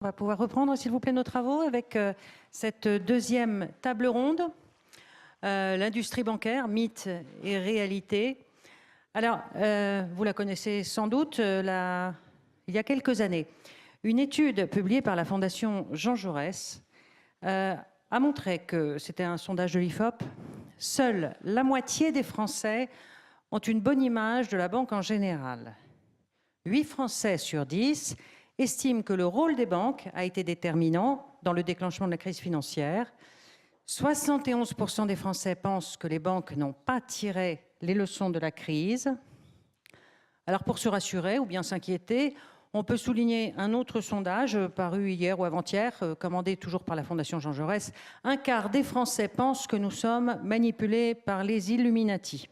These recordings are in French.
va pouvoir reprendre, s'il vous plaît, nos travaux avec cette deuxième table ronde, l'industrie bancaire, mythe et réalité. Alors, vous la connaissez sans doute, il y a quelques années, une étude publiée par la Fondation Jean Jaurès a montré que, c'était un sondage de l'IFOP, seule la moitié des Français ont une bonne image de la banque en général. 8 Français sur 10 estiment que le rôle des banques a été déterminant dans le déclenchement de la crise financière. 71% des Français pensent que les banques n'ont pas tiré les leçons de la crise. Alors pour se rassurer ou bien s'inquiéter, on peut souligner un autre sondage paru hier ou avant-hier, commandé toujours par la Fondation Jean Jaurès. Un quart des Français pensent que nous sommes manipulés par les Illuminati.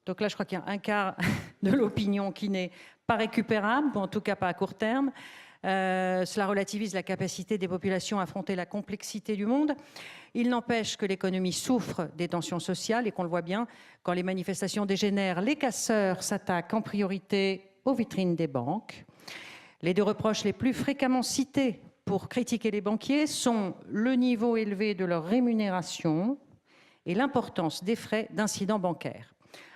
Donc là, je crois qu'il y a un quart de l'opinion qui n'est pas récupérable, ou en tout cas pas à court terme. Cela relativise la capacité des populations à affronter la complexité du monde. Il n'empêche que l'économie souffre des tensions sociales et qu'on le voit bien, quand les manifestations dégénèrent, les casseurs s'attaquent en priorité aux vitrines des banques. Les deux reproches les plus fréquemment cités pour critiquer les banquiers sont le niveau élevé de leur rémunération et l'importance des frais d'incidents bancaires.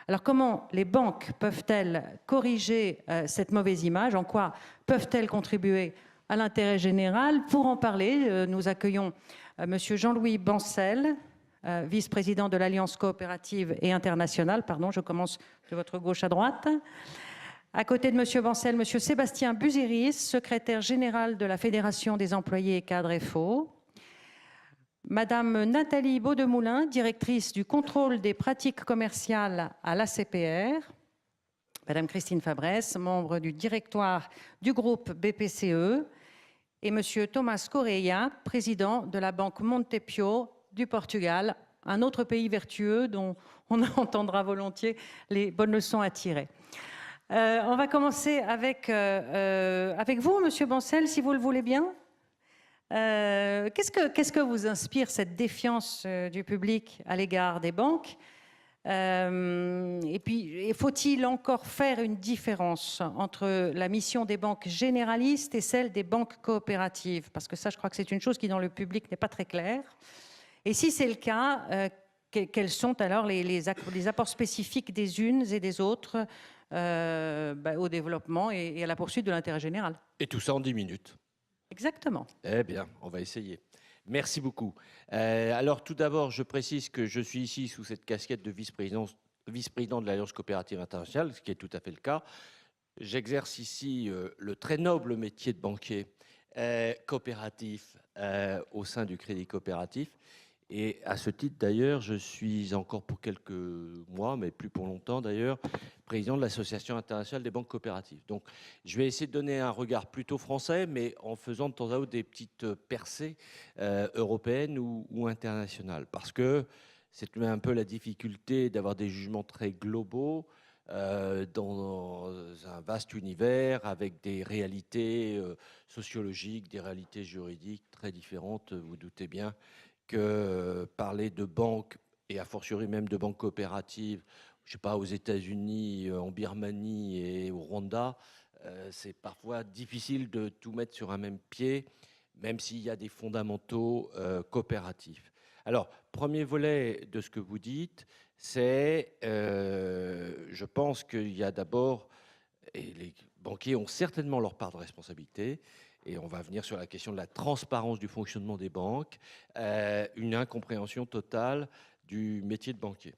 Alors comment les banques peuvent-elles corriger cette mauvaise image? En quoi peuvent-elles contribuer à l'intérêt général? Pour en parler, nous accueillons Monsieur Jean-Louis Bancel, vice-président de l'Alliance coopérative et internationale. Pardon, je commence de votre gauche à droite. À côté de Monsieur Bancel, Monsieur Sébastien Busiris, secrétaire général de la Fédération des employés et cadres FO. Madame Nathalie Beaudemoulin, directrice du contrôle des pratiques commerciales à l'ACPR. Madame Christine Fabrès, membre du directoire du groupe BPCE. Et Monsieur Thomas Correia, président de la Banque Montepio du Portugal, un autre pays vertueux dont on entendra volontiers les bonnes leçons à tirer. On va commencer avec vous, Monsieur Bancel, si vous le voulez bien. Qu'est-ce que vous inspire cette défiance du public à l'égard des banques? Et puis, faut-il encore faire une différence entre la mission des banques généralistes et celle des banques coopératives? Parce que ça, je crois que c'est une chose qui, dans le public, n'est pas très claire. Et si c'est le cas, quels sont alors les apports spécifiques des unes et des autres au développement et à la poursuite de l'intérêt général? Et tout ça en 10 minutes. Exactement. Eh bien, on va essayer. Merci beaucoup. Alors, tout d'abord, je précise que je suis ici sous cette casquette de vice-président de l'Alliance coopérative internationale, ce qui est tout à fait le cas. J'exerce ici le très noble métier de banquier coopératif au sein du Crédit Coopératif. Et à ce titre, d'ailleurs, je suis encore pour quelques mois, mais plus pour longtemps d'ailleurs, président de l'Association internationale des banques coopératives. Donc, je vais essayer de donner un regard plutôt français, mais en faisant de temps à autre des petites percées européennes ou internationales. Parce que c'est un peu la difficulté d'avoir des jugements très globaux dans un vaste univers avec des réalités sociologiques, des réalités juridiques très différentes, vous doutez bien que parler de banques, et a fortiori même de banques coopératives, je sais pas, aux États-Unis, en Birmanie et au Rwanda, c'est parfois difficile de tout mettre sur un même pied, même s'il y a des fondamentaux coopératifs. Alors, premier volet de ce que vous dites, c'est, je pense qu'il y a d'abord, et les banquiers ont certainement leur part de responsabilité, et on va venir sur la question de la transparence du fonctionnement des banques, une incompréhension totale du métier de banquier.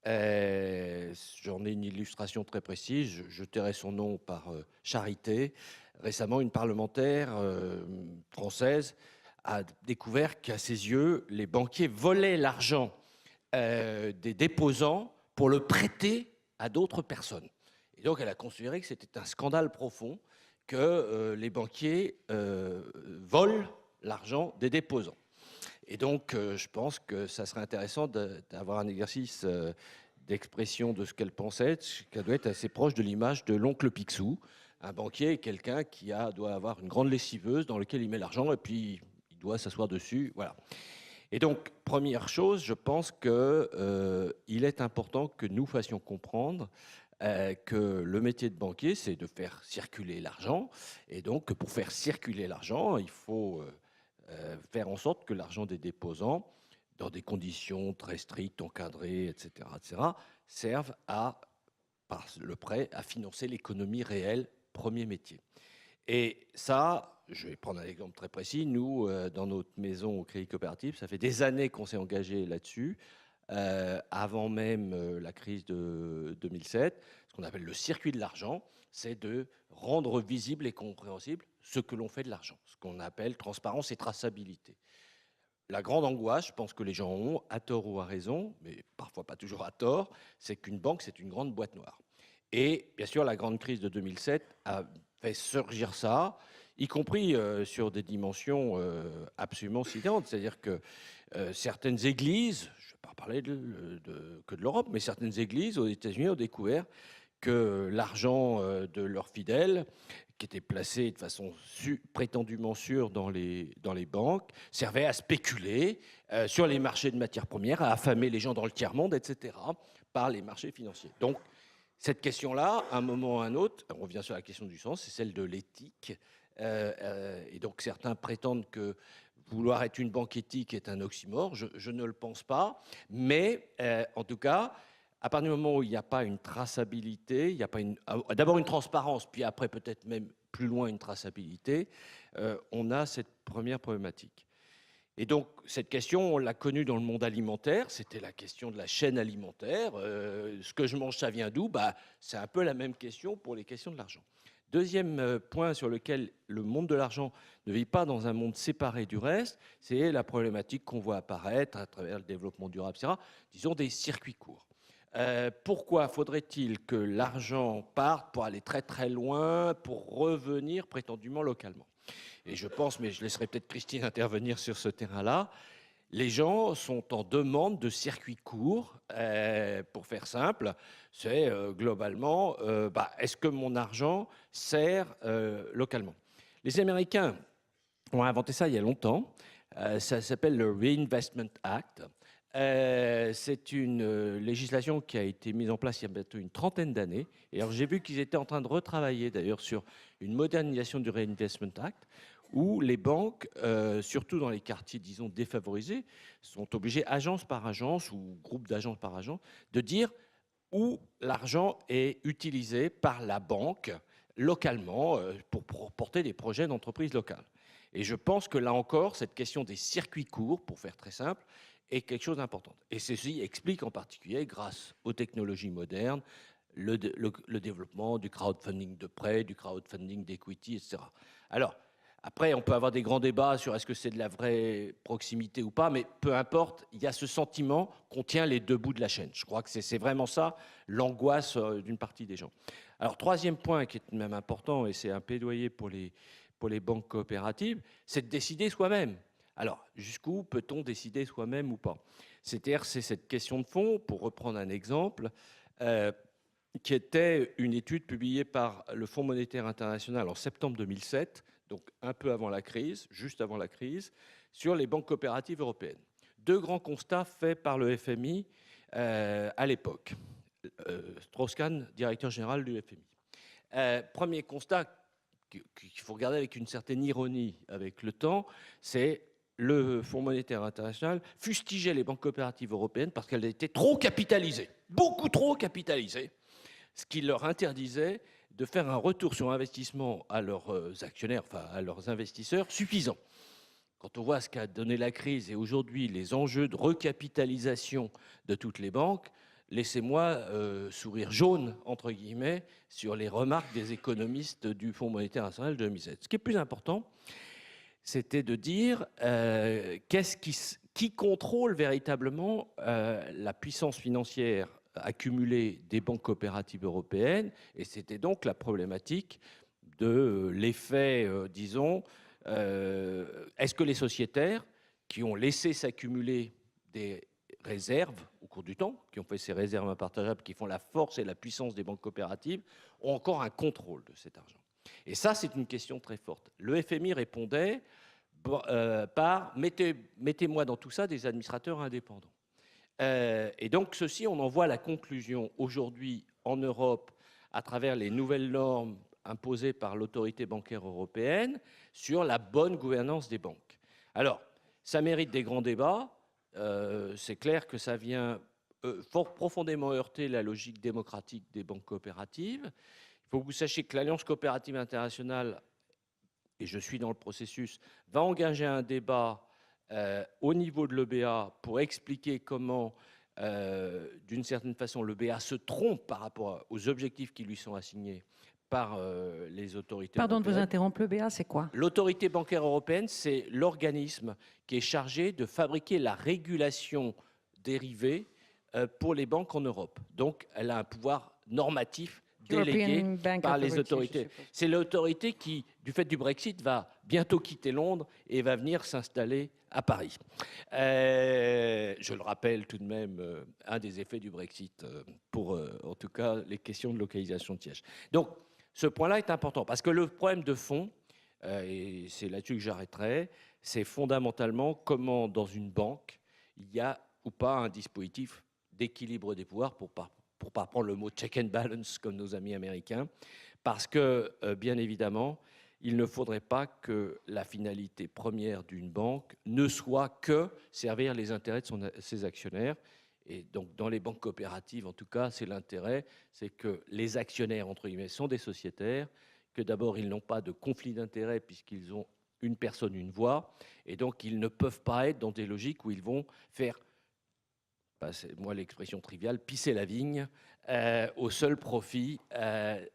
J'en ai une illustration très précise, je tairai son nom par charité. Récemment, une parlementaire française a découvert qu'à ses yeux, les banquiers volaient l'argent des déposants pour le prêter à d'autres personnes. Et donc, elle a considéré que c'était un scandale profond que les banquiers volent l'argent des déposants. Et donc, je pense que ça serait intéressant d'avoir un exercice d'expression de ce qu'elle pensait, qu'elle doit être assez proche de l'image de l'oncle Picsou. Un banquier est quelqu'un qui doit avoir une grande lessiveuse dans laquelle il met l'argent et puis il doit s'asseoir dessus. Voilà. Et donc, première chose, je pense qu'il est important que nous fassions comprendre que le métier de banquier, c'est de faire circuler l'argent. Et donc, pour faire circuler l'argent, il faut faire en sorte que l'argent des déposants, dans des conditions très strictes, encadrées, etc., serve à, par le prêt, à financer l'économie réelle, premier métier. Et ça, je vais prendre un exemple très précis. Nous, dans notre maison au Crédit Coopératif, ça fait des années qu'on s'est engagé là-dessus, avant même la crise de 2007. Ce qu'on appelle le circuit de l'argent, c'est de rendre visible et compréhensible ce que l'on fait de l'argent, ce qu'on appelle transparence et traçabilité. La grande angoisse, je pense que les gens ont, à tort ou à raison, mais parfois pas toujours à tort, c'est qu'une banque, c'est une grande boîte noire. Et bien sûr, la grande crise de 2007 a fait surgir ça, y compris sur des dimensions absolument sidérantes. C'est-à-dire que certaines églises, je ne vais pas parler que de l'Europe, mais certaines églises aux États-Unis ont découvert que l'argent de leurs fidèles, qui était placé de façon prétendument sûre dans les banques, servait à spéculer sur les marchés de matières premières, à affamer les gens dans le tiers-monde, etc., par les marchés financiers. Donc, cette question-là, à un moment ou à un autre, on revient sur la question du sens, c'est celle de l'éthique. Et donc, certains prétendent que vouloir être une banque éthique est un oxymore. Je ne le pense pas. Mais, en tout cas, à partir du moment où il n'y a pas une traçabilité, il n'y a pas d'abord une transparence, puis après peut-être même plus loin une traçabilité, on a cette première problématique. Et donc, cette question, on l'a connue dans le monde alimentaire, c'était la question de la chaîne alimentaire. Ce que je mange, ça vient d'où? C'est un peu la même question pour les questions de l'argent. Deuxième point sur lequel le monde de l'argent ne vit pas dans un monde séparé du reste, c'est la problématique qu'on voit apparaître à travers le développement durable, etc., disons des circuits courts. Pourquoi faudrait-il que l'argent parte pour aller très très loin, pour revenir prétendument localement? Et je pense, mais je laisserai peut-être Christine intervenir sur ce terrain-là, les gens sont en demande de circuits courts. Pour faire simple, c'est globalement, est-ce que mon argent sert localement? Les Américains ont inventé ça il y a longtemps. Ça s'appelle le Reinvestment Act. C'est une législation qui a été mise en place il y a bientôt une trentaine d'années. Et alors j'ai vu qu'ils étaient en train de retravailler d'ailleurs sur une modernisation du Reinvestment Act, où les banques, surtout dans les quartiers, disons, défavorisés, sont obligées, agence par agence ou groupe d'agences par agence, de dire où l'argent est utilisé par la banque localement pour porter des projets d'entreprise locale. Et je pense que là encore, cette question des circuits courts, pour faire très simple, est quelque chose d'important. Et ceci explique en particulier, grâce aux technologies modernes, le développement du crowdfunding de prêts, du crowdfunding d'equity, etc. Alors, après, on peut avoir des grands débats sur est-ce que c'est de la vraie proximité ou pas, mais peu importe, il y a ce sentiment qu'on tient les deux bouts de la chaîne. Je crois que c'est vraiment ça, l'angoisse d'une partie des gens. Alors, troisième point qui est même important, et c'est un plaidoyer pour les banques coopératives, c'est de décider soi-même. Alors, jusqu'où peut-on décider soi-même ou pas? C'est-à-dire, c'est cette question de fond, pour reprendre un exemple, qui était une étude publiée par le Fonds monétaire international en septembre 2007, donc un peu avant la crise, juste avant la crise, sur les banques coopératives européennes. Deux grands constats faits par le FMI à l'époque. Strauss-Kahn, directeur général du FMI. Premier constat qu'il faut regarder avec une certaine ironie avec le temps, c'est le Fonds monétaire international fustigeait les banques coopératives européennes parce qu'elles étaient trop capitalisées, beaucoup trop capitalisées, ce qui leur interdisait de faire un retour sur investissement à leurs actionnaires, enfin à leurs investisseurs, suffisant. Quand on voit ce qu'a donné la crise et aujourd'hui les enjeux de recapitalisation de toutes les banques, laissez-moi sourire jaune, entre guillemets, sur les remarques des économistes du Fonds monétaire international de 2007. Ce qui est plus important, c'était de dire qui contrôle véritablement la puissance financière accumulée des banques coopératives européennes, et c'était donc la problématique de l'effet, disons, est-ce que les sociétaires qui ont laissé s'accumuler des réserves au cours du temps, qui ont fait ces réserves impartageables, qui font la force et la puissance des banques coopératives, ont encore un contrôle de cet argent? Et ça, c'est une question très forte. Le FMI répondait par mettez-moi dans tout ça des administrateurs indépendants. Et donc, ceci, on en voit la conclusion aujourd'hui en Europe à travers les nouvelles normes imposées par l'autorité bancaire européenne sur la bonne gouvernance des banques. Alors, ça mérite des grands débats. C'est clair que ça vient fort profondément heurter la logique démocratique des banques coopératives. Il faut que vous sachiez que l'Alliance coopérative internationale, et je suis dans le processus, va engager un débat au niveau de l'EBA pour expliquer comment, d'une certaine façon, l'EBA se trompe par rapport aux objectifs qui lui sont assignés par les autorités Pardon de vous européennes. interrompre, l'EBA, c'est quoi? L'autorité bancaire européenne, c'est l'organisme qui est chargé de fabriquer la régulation dérivée pour les banques en Europe. Donc, elle a un pouvoir normatif délégué par les autorités. C'est l'autorité qui, du fait du Brexit, va bientôt quitter Londres et va venir s'installer à Paris. Je le rappelle tout de même, un des effets du Brexit pour, en tout cas, les questions de localisation de siège. Donc, ce point-là est important parce que le problème de fond, et c'est là-dessus que j'arrêterai, c'est fondamentalement comment, dans une banque, il y a ou pas un dispositif d'équilibre des pouvoirs, pour pas prendre le mot check and balance comme nos amis américains, parce que, bien évidemment, il ne faudrait pas que la finalité première d'une banque ne soit que servir les intérêts de ses actionnaires. Et donc, dans les banques coopératives, en tout cas, c'est l'intérêt, c'est que les actionnaires, entre guillemets, sont des sociétaires, que d'abord, ils n'ont pas de conflit d'intérêts puisqu'ils ont une personne, une voix, et donc, ils ne peuvent pas être dans des logiques où ils vont faire, c'est moi l'expression triviale, pisser la vigne au seul profit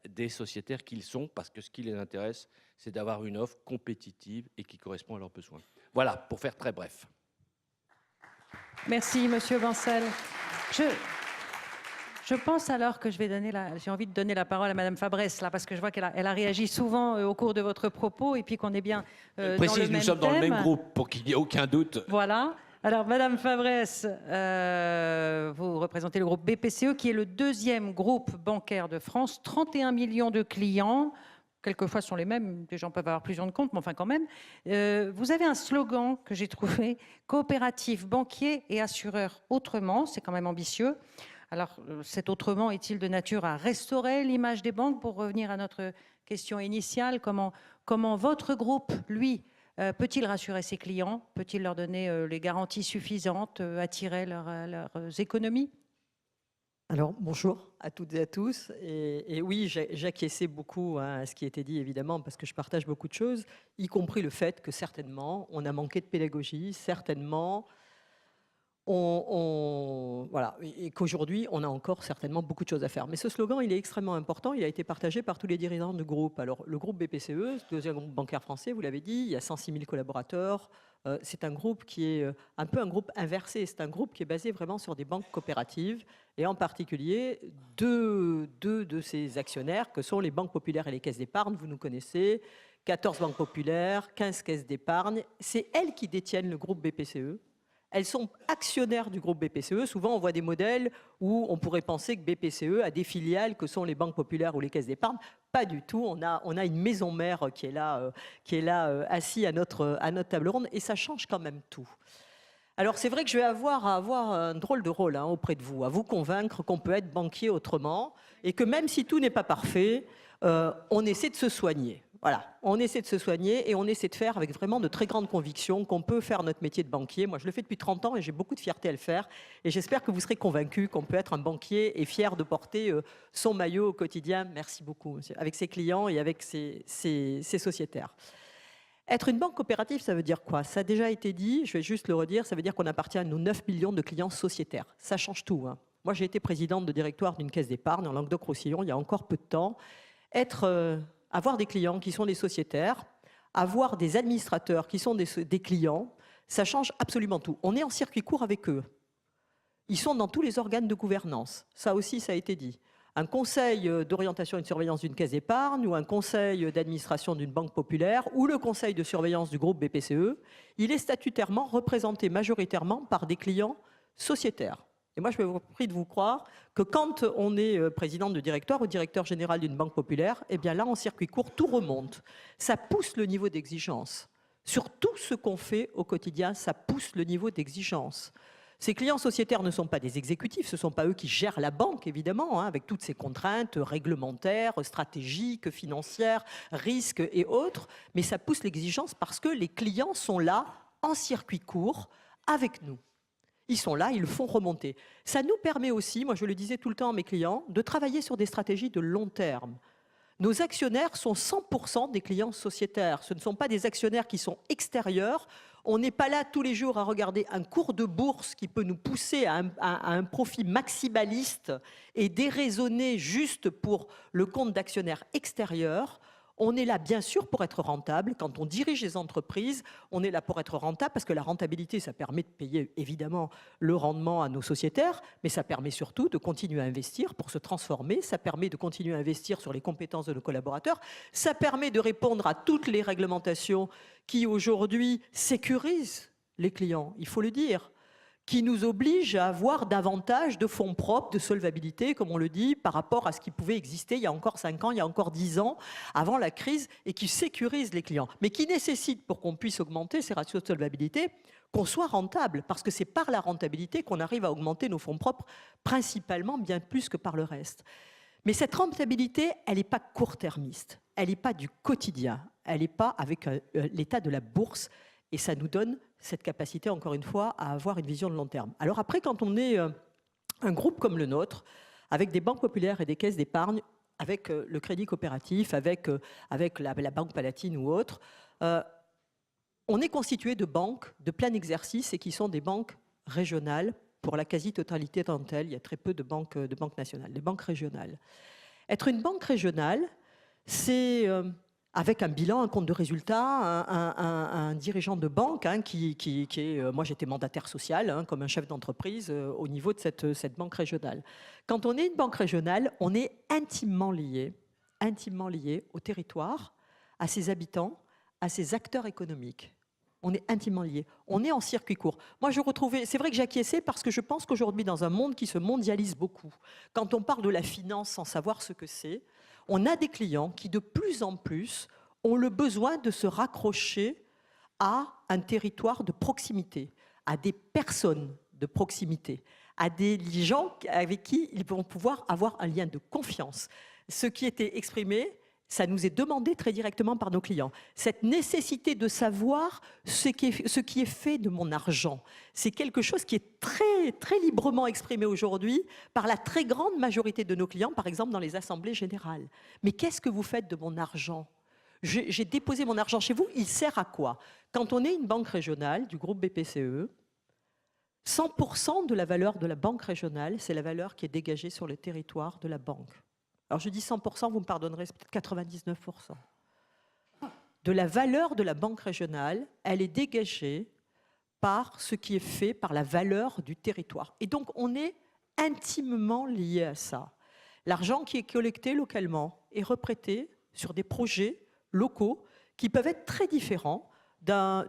des sociétaires qu'ils sont, parce que ce qui les intéresse, c'est d'avoir une offre compétitive et qui correspond à leurs besoins. Voilà, pour faire très bref. Merci, Monsieur Bancel. Je pense alors que j'ai envie de donner la parole à Madame Fabrès, là, parce que je vois qu'elle a réagi souvent au cours de votre propos, et puis qu'on est bien dans le même thème. Nous sommes dans le même groupe, pour qu'il n'y ait aucun doute. Voilà. Alors, Madame Fabrès, vous représentez le groupe BPCE, qui est le deuxième groupe bancaire de France, 31 millions de clients. Quelquefois, ce sont les mêmes, des gens peuvent avoir plusieurs de comptes, mais enfin quand même. Vous avez un slogan que j'ai trouvé, coopératif, banquier et assureur autrement, c'est quand même ambitieux. Alors, cet autrement est-il de nature à restaurer l'image des banques? Pour revenir à notre question initiale, comment votre groupe, lui, peut-il rassurer ses clients? Peut-il leur donner les garanties suffisantes, attirer leurs économies? Alors, bonjour à toutes et à tous. Et oui, j'acquiesçais beaucoup à ce qui était dit, évidemment, parce que je partage beaucoup de choses, y compris le fait que certainement, on a manqué de pédagogie, certainement, voilà, et qu'aujourd'hui, on a encore certainement beaucoup de choses à faire. Mais ce slogan, il est extrêmement important. Il a été partagé par tous les dirigeants du groupe. Alors, le groupe BPCE, deuxième groupe bancaire français, vous l'avez dit, il y a 106 000 collaborateurs. C'est un groupe qui est un peu un groupe inversé. C'est un groupe qui est basé vraiment sur des banques coopératives, et en particulier deux de ses actionnaires, que sont les banques populaires et les caisses d'épargne. Vous nous connaissez, 14 banques populaires, 15 caisses d'épargne. C'est elles qui détiennent le groupe BPCE. Elles sont actionnaires du groupe BPCE. Souvent, on voit des modèles où on pourrait penser que BPCE a des filiales que sont les banques populaires ou les caisses d'épargne. Pas du tout. On a une maison mère qui est là assise à notre table ronde, et ça change quand même tout. Alors, c'est vrai que je vais avoir un drôle de rôle auprès de vous, à vous convaincre qu'on peut être banquier autrement, et que même si tout n'est pas parfait, on essaie de se soigner. Voilà, on essaie de se soigner et on essaie de faire avec vraiment de très grandes convictions qu'on peut faire notre métier de banquier. Moi, je le fais depuis 30 ans et j'ai beaucoup de fierté à le faire. Et j'espère que vous serez convaincus qu'on peut être un banquier et fier de porter son maillot au quotidien. Merci beaucoup, monsieur, avec ses clients et avec ses sociétaires. Être une banque coopérative, ça veut dire quoi? Ça a déjà été dit, je vais juste le redire, ça veut dire qu'on appartient à nos 9 millions de clients sociétaires. Ça change tout. Moi, j'ai été présidente de directoire d'une caisse d'épargne en Languedoc-Roussillon il y a encore peu de temps. Avoir des clients qui sont des sociétaires, avoir des administrateurs qui sont des clients, ça change absolument tout. On est en circuit court avec eux. Ils sont dans tous les organes de gouvernance. Ça aussi, ça a été dit. Un conseil d'orientation et de surveillance d'une caisse d'épargne ou un conseil d'administration d'une banque populaire ou le conseil de surveillance du groupe BPCE, il est statutairement représenté majoritairement par des clients sociétaires. Et moi, je vous prie de vous croire que quand on est président de directoire ou directeur général d'une banque populaire, eh bien là, en circuit court, tout remonte. Ça pousse le niveau d'exigence. Sur tout ce qu'on fait au quotidien, ça pousse le niveau d'exigence. Ces clients sociétaires ne sont pas des exécutifs, ce ne sont pas eux qui gèrent la banque, évidemment, hein, avec toutes ces contraintes réglementaires, stratégiques, financières, risques et autres, mais ça pousse l'exigence parce que les clients sont là, en circuit court, avec nous. Ils sont là, ils le font remonter. Ça nous permet aussi, moi je le disais tout le temps à mes clients, de travailler sur des stratégies de long terme. Nos actionnaires sont 100% des clients sociétaires. Ce ne sont pas des actionnaires qui sont extérieurs. On n'est pas là tous les jours à regarder un cours de bourse qui peut nous pousser à un profit maximaliste et déraisonné juste pour le compte d'actionnaires extérieurs. On est là, bien sûr, pour être rentable. Quand on dirige les entreprises, on est là pour être rentable parce que la rentabilité, ça permet de payer, évidemment, le rendement à nos sociétaires, mais ça permet surtout de continuer à investir pour se transformer. Ça permet de continuer à investir sur les compétences de nos collaborateurs. Ça permet de répondre à toutes les réglementations qui, aujourd'hui, sécurisent les clients, il faut le dire, qui nous oblige à avoir davantage de fonds propres, de solvabilité, comme on le dit, par rapport à ce qui pouvait exister il y a encore 5 ans, il y a encore 10 ans, avant la crise, et qui sécurise les clients, mais qui nécessite, pour qu'on puisse augmenter ces ratios de solvabilité, qu'on soit rentable, parce que c'est par la rentabilité qu'on arrive à augmenter nos fonds propres, principalement bien plus que par le reste. Mais cette rentabilité, elle n'est pas court-termiste, elle n'est pas du quotidien, elle n'est pas avec l'état de la bourse, et ça nous donne cette capacité, encore une fois, à avoir une vision de long terme. Alors après, quand on est un groupe comme le nôtre, avec des banques populaires et des caisses d'épargne, avec le crédit coopératif, avec la Banque Palatine ou autre, on est constitué de banques de plein exercice et qui sont des banques régionales. Pour la quasi-totalité d'entre elles, il y a très peu de banques nationales, des banques régionales. Être une banque régionale, c'est... avec un bilan, un compte de résultat, un dirigeant de banque hein, qui est... moi, j'étais mandataire social, hein, comme un chef d'entreprise au niveau de cette banque régionale. Quand on est une banque régionale, on est intimement lié au territoire, à ses habitants, à ses acteurs économiques. On est intimement lié. On est en circuit court. Moi, je retrouvais... C'est vrai que j'acquiesçais parce que je pense qu'aujourd'hui, dans un monde qui se mondialise beaucoup, quand on parle de la finance sans savoir ce que c'est, on a des clients qui, de plus en plus, ont le besoin de se raccrocher à un territoire de proximité, à des personnes de proximité, à des gens avec qui ils vont pouvoir avoir un lien de confiance. Ce qui était exprimé, ça nous est demandé très directement par nos clients. Cette nécessité de savoir ce qui est fait de mon argent, c'est quelque chose qui est très, très librement exprimé aujourd'hui par la très grande majorité de nos clients, par exemple dans les assemblées générales. Mais qu'est-ce que vous faites de mon argent ? J'ai déposé mon argent chez vous, il sert à quoi ? Quand on est une banque régionale du groupe BPCE, 100% de la valeur de la banque régionale, c'est la valeur qui est dégagée sur le territoire de la banque. Alors je dis 100%, vous me pardonnerez, c'est peut-être 99%. De la valeur de la banque régionale, elle est dégagée par ce qui est fait, par la valeur du territoire. Et donc on est intimement lié à ça. L'argent qui est collecté localement est reprêté sur des projets locaux qui peuvent être très différents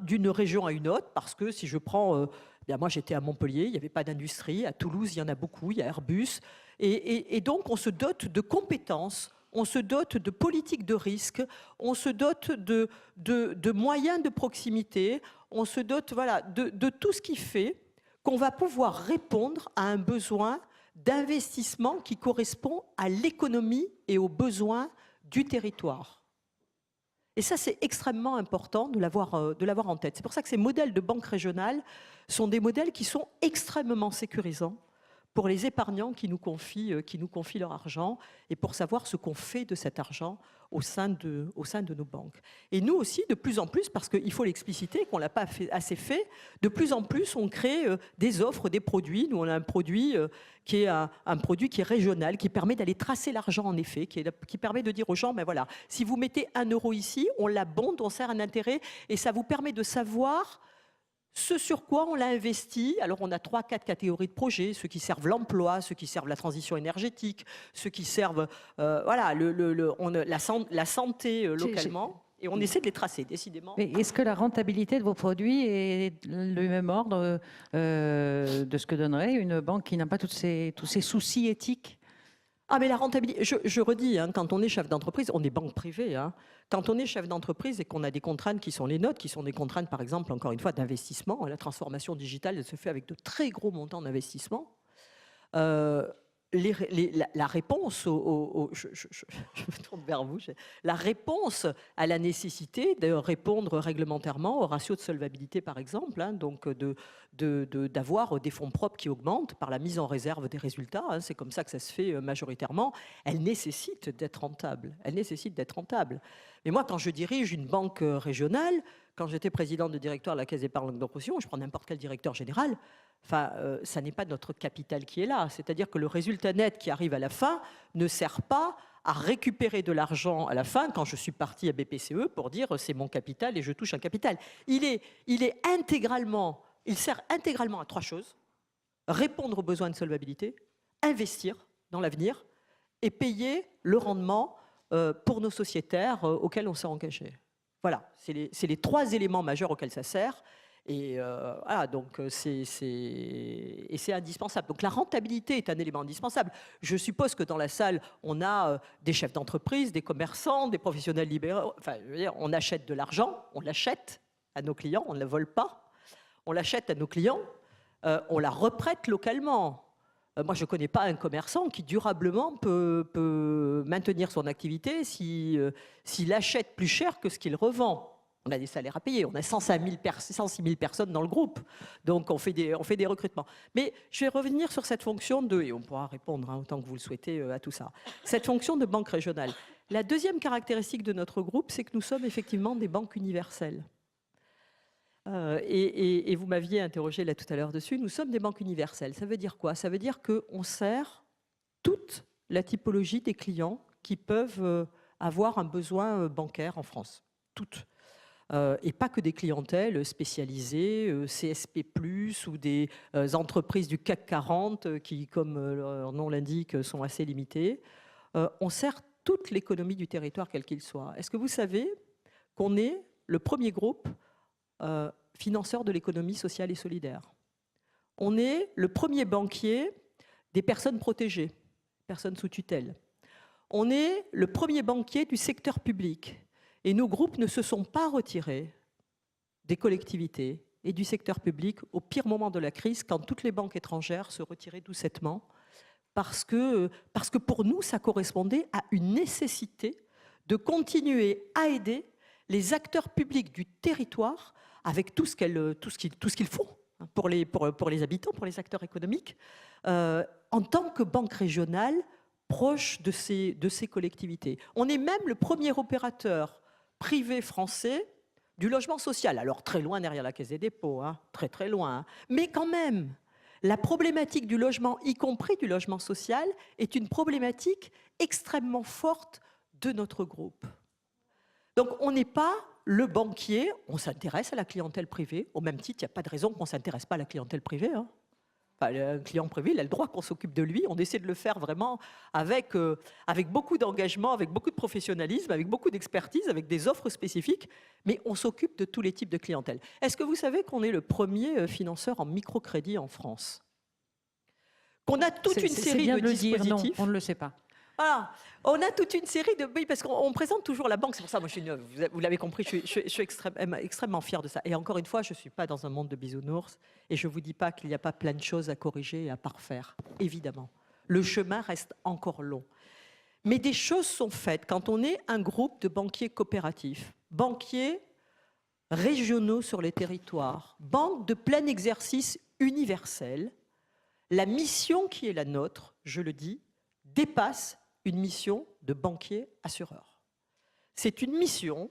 d'une région à une autre, parce que si je prends... bien moi j'étais à Montpellier, il n'y avait pas d'industrie, à Toulouse il y en a beaucoup, il y a Airbus, et donc on se dote de compétences, on se dote de politiques de risque, on se dote de moyens de proximité, on se dote voilà, de tout ce qui fait qu'on va pouvoir répondre à un besoin d'investissement qui correspond à l'économie et aux besoins du territoire. Et ça, c'est extrêmement important de l'avoir en tête. C'est pour ça que ces modèles de banque régionale sont des modèles qui sont extrêmement sécurisants pour les épargnants qui nous confient leur argent et pour savoir ce qu'on fait de cet argent au sein de nos banques. Et nous aussi, de plus en plus, parce qu'il faut l'expliciter, qu'on ne l'a pas assez fait, de plus en plus, on crée des offres, des produits. Nous, on a un produit qui est un produit qui est régional, qui permet d'aller tracer l'argent en effet, qui permet de dire aux gens, ben voilà, si vous mettez 1 euro ici, on l'abonde, on sert un intérêt, et ça vous permet de savoir ce sur quoi on l'a investi. Alors on a 3-4 catégories de projets, ceux qui servent l'emploi, ceux qui servent la transition énergétique, ceux qui servent voilà, la santé localement. Et on essaie de les tracer, décidément. Mais est-ce que la rentabilité de vos produits est le même ordre de ce que donnerait une banque qui n'a pas tous ces soucis éthiques ? Ah mais la rentabilité, je redis, hein, quand on est chef d'entreprise, on est banque privée. Hein. Quand on est chef d'entreprise et qu'on a des contraintes qui sont les nôtres, qui sont des contraintes par exemple, encore une fois, d'investissement, la transformation digitale elle se fait avec de très gros montants d'investissement. La réponse je me tourne vers vous, la réponse à la nécessité de répondre réglementairement au ratio de solvabilité par exemple, hein, donc d'avoir des fonds propres qui augmentent par la mise en réserve des résultats, hein, c'est comme ça que ça se fait majoritairement, elle nécessite d'être rentable. Elle nécessite d'être rentable. Mais moi, quand je dirige une banque régionale, quand j'étais président de directoire de la Caisse d'épargne de caution, je prends n'importe quel directeur général, enfin, ça n'est pas notre capital qui est là. C'est-à-dire que le résultat net qui arrive à la fin ne sert pas à récupérer de l'argent à la fin quand je suis parti à BPCE pour dire c'est mon capital et je touche un capital. Il sert intégralement à 3 choses. Répondre aux besoins de solvabilité, investir dans l'avenir et payer le rendement pour nos sociétaires auxquels on s'est engagé. Voilà, c'est les 3 éléments majeurs auxquels ça sert. Et voilà, donc c'est indispensable. Donc la rentabilité est un élément indispensable. Je suppose que dans la salle, on a des chefs d'entreprise, des commerçants, des professionnels libéraux. Enfin, je veux dire, on achète de l'argent, on l'achète à nos clients, on ne la vole pas. On l'achète à nos clients, on la reprête localement. Moi, je ne connais pas un commerçant qui durablement peut maintenir son activité s'il achète plus cher que ce qu'il revend. On a des salaires à payer, on a 106 000 personnes dans le groupe, donc on fait des recrutements. Mais je vais revenir sur cette fonction et on pourra répondre hein, autant que vous le souhaitez à tout ça, cette fonction de banque régionale. La deuxième caractéristique de notre groupe, c'est que nous sommes effectivement des banques universelles. Et vous m'aviez interrogé là tout à l'heure dessus, nous sommes des banques universelles. Ça veut dire quoi? Ça veut dire qu'on sert toute la typologie des clients qui peuvent avoir un besoin bancaire en France. Toutes. Et pas que des clientèles spécialisées, CSP+, ou des entreprises du CAC 40 qui, comme leur nom l'indique, sont assez limitées. On sert toute l'économie du territoire, quel qu'il soit. Est-ce que vous savez qu'on est le premier groupe financeur de l'économie sociale et solidaire? On est le premier banquier des personnes protégées, personnes sous tutelle. On est le premier banquier du secteur public. Et nos groupes ne se sont pas retirés des collectivités et du secteur public au pire moment de la crise, quand toutes les banques étrangères se retiraient doucettement, parce que pour nous, ça correspondait à une nécessité de continuer à aider les acteurs publics du territoire avec tout ce qu'il faut pour les habitants, pour les acteurs économiques, en tant que banque régionale proche de ces collectivités. On est même le premier opérateur privé français du logement social. Alors très loin derrière la Caisse des dépôts, hein, très très loin. Hein. Mais quand même, la problématique du logement, y compris du logement social, est une problématique extrêmement forte de notre groupe. Donc on n'est pas le banquier, on s'intéresse à la clientèle privée. Au même titre, il n'y a pas de raison qu'on ne s'intéresse pas à la clientèle privée. Hein. Un client privé, il a le droit qu'on s'occupe de lui. On essaie de le faire vraiment avec beaucoup d'engagement, avec beaucoup de professionnalisme, avec beaucoup d'expertise, avec des offres spécifiques, mais on s'occupe de tous les types de clientèle. Est-ce que vous savez qu'on est le premier financeur en microcrédit en France? Qu'on a toute une série de dispositifs. Non, on ne le sait pas. Voilà. On a toute une série de... Oui, parce qu'on présente toujours la banque. C'est pour ça, moi, vous l'avez compris, je suis extrêmement fière de ça. Et encore une fois, je ne suis pas dans un monde de bisounours. Et je ne vous dis pas qu'il n'y a pas plein de choses à corriger et à parfaire. Évidemment. Le chemin reste encore long. Mais des choses sont faites quand on est un groupe de banquiers coopératifs, banquiers régionaux sur les territoires, banques de plein exercice universel. La mission qui est la nôtre, je le dis, dépasse une mission de banquier assureur. C'est une mission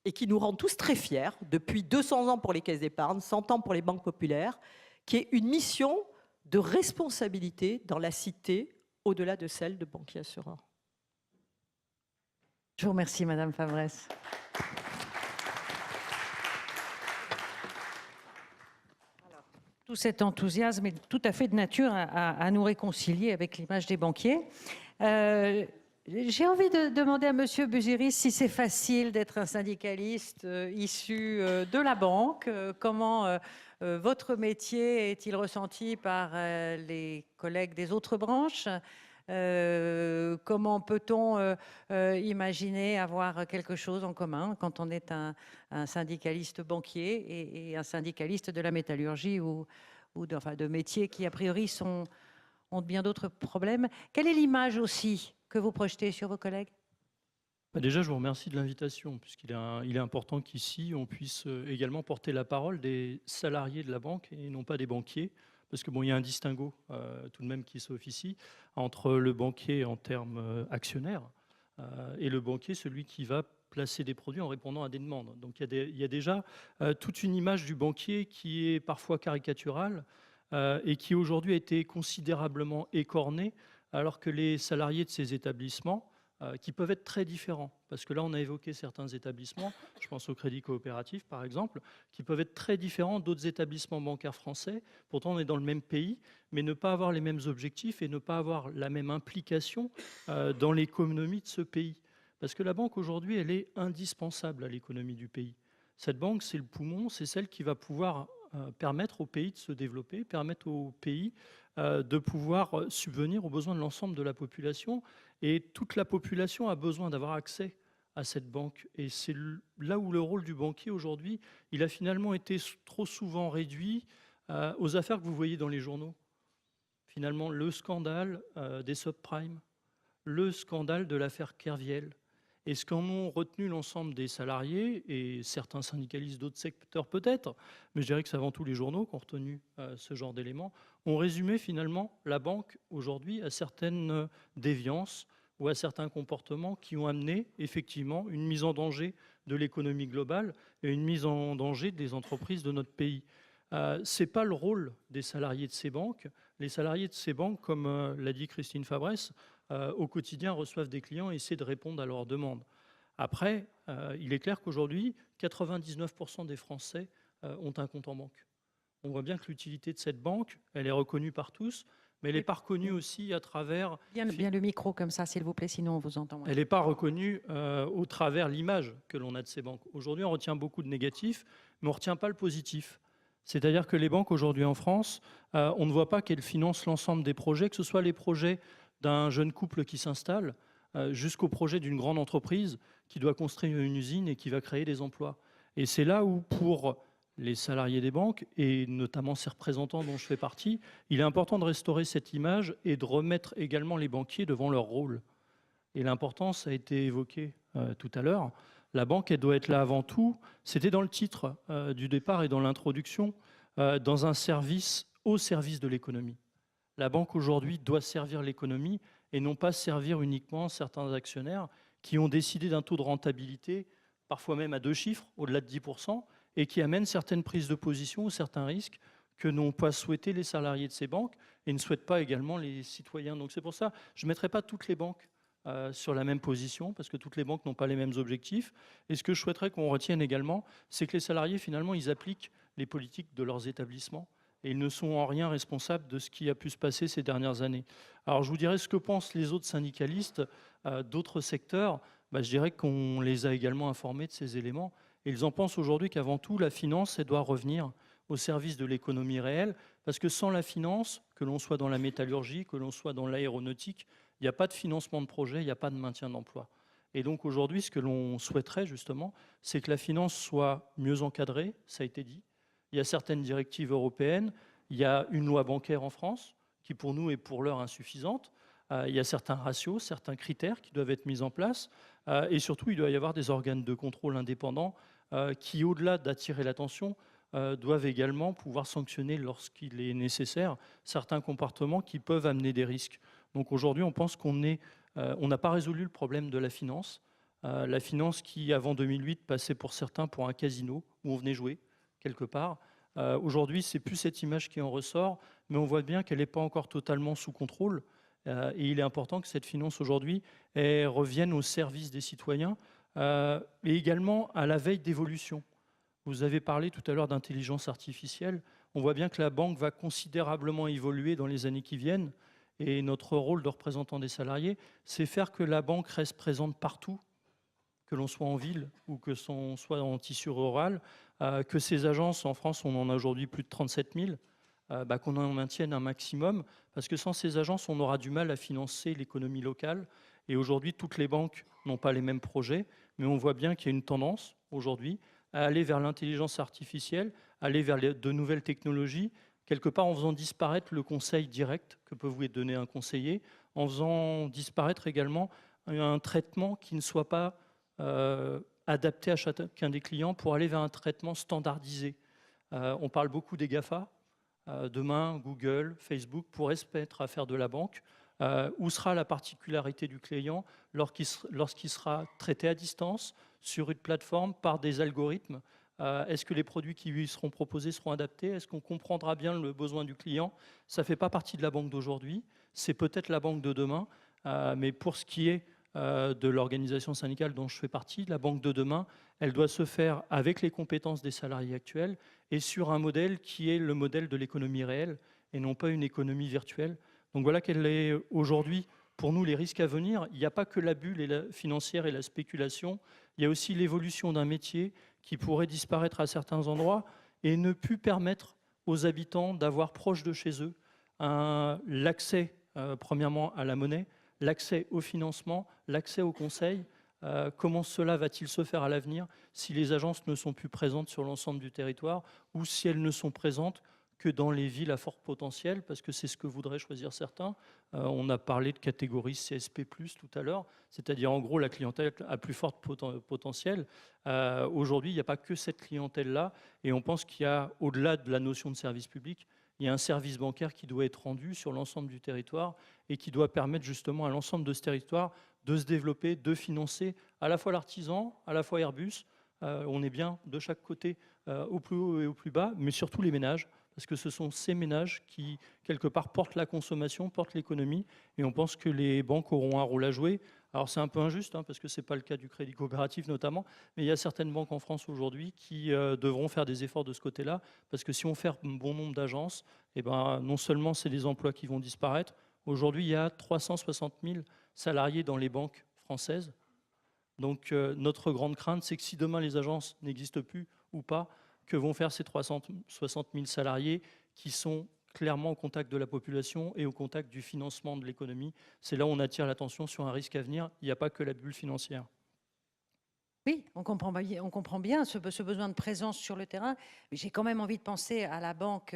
et qui nous rend tous très fiers, depuis 200 ans pour les caisses d'épargne, 100 ans pour les banques populaires, qui est une mission de responsabilité dans la cité au-delà de celle de banquier assureur. Je vous remercie, Madame Favresse. Tout cet enthousiasme est tout à fait de nature à nous réconcilier avec l'image des banquiers. J'ai envie de demander à Monsieur Busiris si c'est facile d'être un syndicaliste issu de la banque. Comment votre métier est-il ressenti par les collègues des autres branches? Comment peut-on imaginer avoir quelque chose en commun quand on est un syndicaliste banquier et un syndicaliste de la métallurgie ou de métiers qui, a priori, ont bien d'autres problèmes. Quelle est l'image aussi que vous projetez sur vos collègues? Déjà, je vous remercie de l'invitation, il est important qu'ici, on puisse également porter la parole des salariés de la banque et non pas des banquiers, parce que bon, il y a un distinguo tout de même qui s'officie entre le banquier en termes actionnaires et le banquier, celui qui va placer des produits en répondant à des demandes. Donc il y a déjà toute une image du banquier qui est parfois caricaturale et qui aujourd'hui a été considérablement écornée, alors que les salariés de ces établissements, qui peuvent être très différents. Parce que là, on a évoqué certains établissements, je pense au Crédit Coopératif par exemple, qui peuvent être très différents d'autres établissements bancaires français. Pourtant, on est dans le même pays, mais ne pas avoir les mêmes objectifs et ne pas avoir la même implication dans l'économie de ce pays. Parce que la banque, aujourd'hui, elle est indispensable à l'économie du pays. Cette banque, c'est le poumon, c'est celle qui va pouvoir permettre au pays de se développer, permettre au pays de pouvoir subvenir aux besoins de l'ensemble de la population. Et toute la population a besoin d'avoir accès à cette banque. Et c'est là où le rôle du banquier aujourd'hui, il a finalement été trop souvent réduit aux affaires que vous voyez dans les journaux. Finalement, le scandale des subprimes, le scandale de l'affaire Kerviel. Et ce qu'en ont retenu l'ensemble des salariés, et certains syndicalistes d'autres secteurs peut-être, mais je dirais que c'est avant tout les journaux qui ont retenu ce genre d'éléments, ont résumé finalement la banque aujourd'hui à certaines déviances ou à certains comportements qui ont amené effectivement une mise en danger de l'économie globale et une mise en danger des entreprises de notre pays. Ce n'est pas le rôle des salariés de ces banques. Les salariés de ces banques, comme l'a dit Christine Fabresse, au quotidien reçoivent des clients et essaient de répondre à leurs demandes. Après, il est clair qu'aujourd'hui, 99% des Français ont un compte en banque. On voit bien que l'utilité de cette banque, elle est reconnue par tous, mais elle n'est pas reconnue aussi à travers... Bien le micro comme ça, s'il vous plaît, sinon on vous entend. Elle n'est pas reconnue au travers l'image que l'on a de ces banques. Aujourd'hui, on retient beaucoup de négatifs, mais on ne retient pas le positif. C'est-à-dire que les banques aujourd'hui en France, on ne voit pas qu'elles financent l'ensemble des projets, que ce soit les projets d'un jeune couple qui s'installe jusqu'au projet d'une grande entreprise qui doit construire une usine et qui va créer des emplois. Et c'est là où, pour les salariés des banques, et notamment ces représentants dont je fais partie, il est important de restaurer cette image et de remettre également les banquiers devant leur rôle. Et l'importance a été évoquée tout à l'heure. La banque, elle doit être là avant tout. C'était dans le titre du départ et dans l'introduction, dans un service au service de l'économie. La banque aujourd'hui doit servir l'économie et non pas servir uniquement certains actionnaires qui ont décidé d'un taux de rentabilité, parfois même à 2 chiffres, au-delà de 10%, et qui amènent certaines prises de position ou certains risques que n'ont pas souhaité les salariés de ces banques et ne souhaitent pas également les citoyens. Donc c'est pour ça que je ne mettrai pas toutes les banques sur la même position, parce que toutes les banques n'ont pas les mêmes objectifs. Et ce que je souhaiterais qu'on retienne également, c'est que les salariés, finalement, ils appliquent les politiques de leurs établissements et ils ne sont en rien responsables de ce qui a pu se passer ces dernières années. Alors je vous dirais ce que pensent les autres syndicalistes d'autres secteurs. Je dirais qu'on les a également informés de ces éléments. Et ils en pensent aujourd'hui qu'avant tout, la finance, elle doit revenir au service de l'économie réelle, parce que sans la finance, que l'on soit dans la métallurgie, que l'on soit dans l'aéronautique, il n'y a pas de financement de projet, il n'y a pas de maintien d'emploi. Et donc aujourd'hui, ce que l'on souhaiterait justement, c'est que la finance soit mieux encadrée, ça a été dit. Il y a certaines directives européennes, il y a une loi bancaire en France, qui pour nous est pour l'heure insuffisante. Il y a certains ratios, certains critères qui doivent être mis en place. Et surtout, il doit y avoir des organes de contrôle indépendants qui, au-delà d'attirer l'attention, doivent également pouvoir sanctionner lorsqu'il est nécessaire certains comportements qui peuvent amener des risques. Donc aujourd'hui, on pense qu'on n'a pas résolu le problème de la finance. La finance qui, avant 2008, passait pour certains pour un casino où on venait jouer quelque part. Aujourd'hui, c'est plus cette image qui en ressort, mais on voit bien qu'elle n'est pas encore totalement sous contrôle. Et il est important que cette finance aujourd'hui revienne au service des citoyens et également à la veille d'évolution. Vous avez parlé tout à l'heure d'intelligence artificielle. On voit bien que la banque va considérablement évoluer dans les années qui viennent. Et notre rôle de représentant des salariés, c'est faire que la banque reste présente partout, que l'on soit en ville ou que l'on soit en tissu rural, que ces agences, en France, on en a aujourd'hui plus de 37 000, qu'on en maintienne un maximum, parce que sans ces agences, on aura du mal à financer l'économie locale. Et aujourd'hui, toutes les banques n'ont pas les mêmes projets, mais on voit bien qu'il y a une tendance aujourd'hui à aller vers l'intelligence artificielle, aller vers de nouvelles technologies, quelque part en faisant disparaître le conseil direct que peut vous donner un conseiller, en faisant disparaître également un traitement qui ne soit pas adapté à chacun des clients pour aller vers un traitement standardisé. On parle beaucoup des GAFA. Demain, Google, Facebook pourraient se mettre à faire de la banque. Où sera la particularité du client lorsqu'il sera traité à distance sur une plateforme par des algorithmes? Est-ce que les produits qui lui seront proposés seront adaptés? Est-ce qu'on comprendra bien le besoin du client? Ça ne fait pas partie de la banque d'aujourd'hui. C'est peut-être la banque de demain. Mais pour ce qui est de l'organisation syndicale dont je fais partie, la banque de demain, elle doit se faire avec les compétences des salariés actuels et sur un modèle qui est le modèle de l'économie réelle et non pas une économie virtuelle. Donc voilà quel est aujourd'hui pour nous les risques à venir. Il n'y a pas que la bulle financière et la spéculation, il y a aussi l'évolution d'un métier qui pourrait disparaître à certains endroits et ne plus permettre aux habitants d'avoir proche de chez eux l'accès premièrement à la monnaie, l'accès au financement, l'accès au conseil. Comment cela va-t-il se faire à l'avenir si les agences ne sont plus présentes sur l'ensemble du territoire ou si elles ne sont présentes que dans les villes à fort potentiel, parce que c'est ce que voudraient choisir certains. On a parlé de catégorie CSP+, tout à l'heure, c'est-à-dire en gros la clientèle à plus fort potentiel. Aujourd'hui, il n'y a pas que cette clientèle-là, et on pense qu'il y a, au-delà de la notion de service public, il y a un service bancaire qui doit être rendu sur l'ensemble du territoire et qui doit permettre justement à l'ensemble de ce territoire de se développer, de financer à la fois l'artisan, à la fois Airbus. On est bien de chaque côté, au plus haut et au plus bas, mais surtout les ménages, parce que ce sont ces ménages qui, quelque part, portent la consommation, portent l'économie, et on pense que les banques auront un rôle à jouer. Alors c'est un peu injuste, parce que ce n'est pas le cas du crédit coopératif notamment, mais il y a certaines banques en France aujourd'hui qui devront faire des efforts de ce côté-là, parce que si on fait un bon nombre d'agences, eh ben, non seulement c'est des emplois qui vont disparaître, aujourd'hui il y a 360 000 salariés dans les banques françaises. Donc notre grande crainte, c'est que si demain les agences n'existent plus ou pas, que vont faire ces 360 000 salariés qui sont clairement au contact de la population et au contact du financement de l'économie? C'est là où on attire l'attention sur un risque à venir. Il n'y a pas que la bulle financière. Oui, on comprend bien ce besoin de présence sur le terrain. Mais j'ai quand même envie de penser à la banque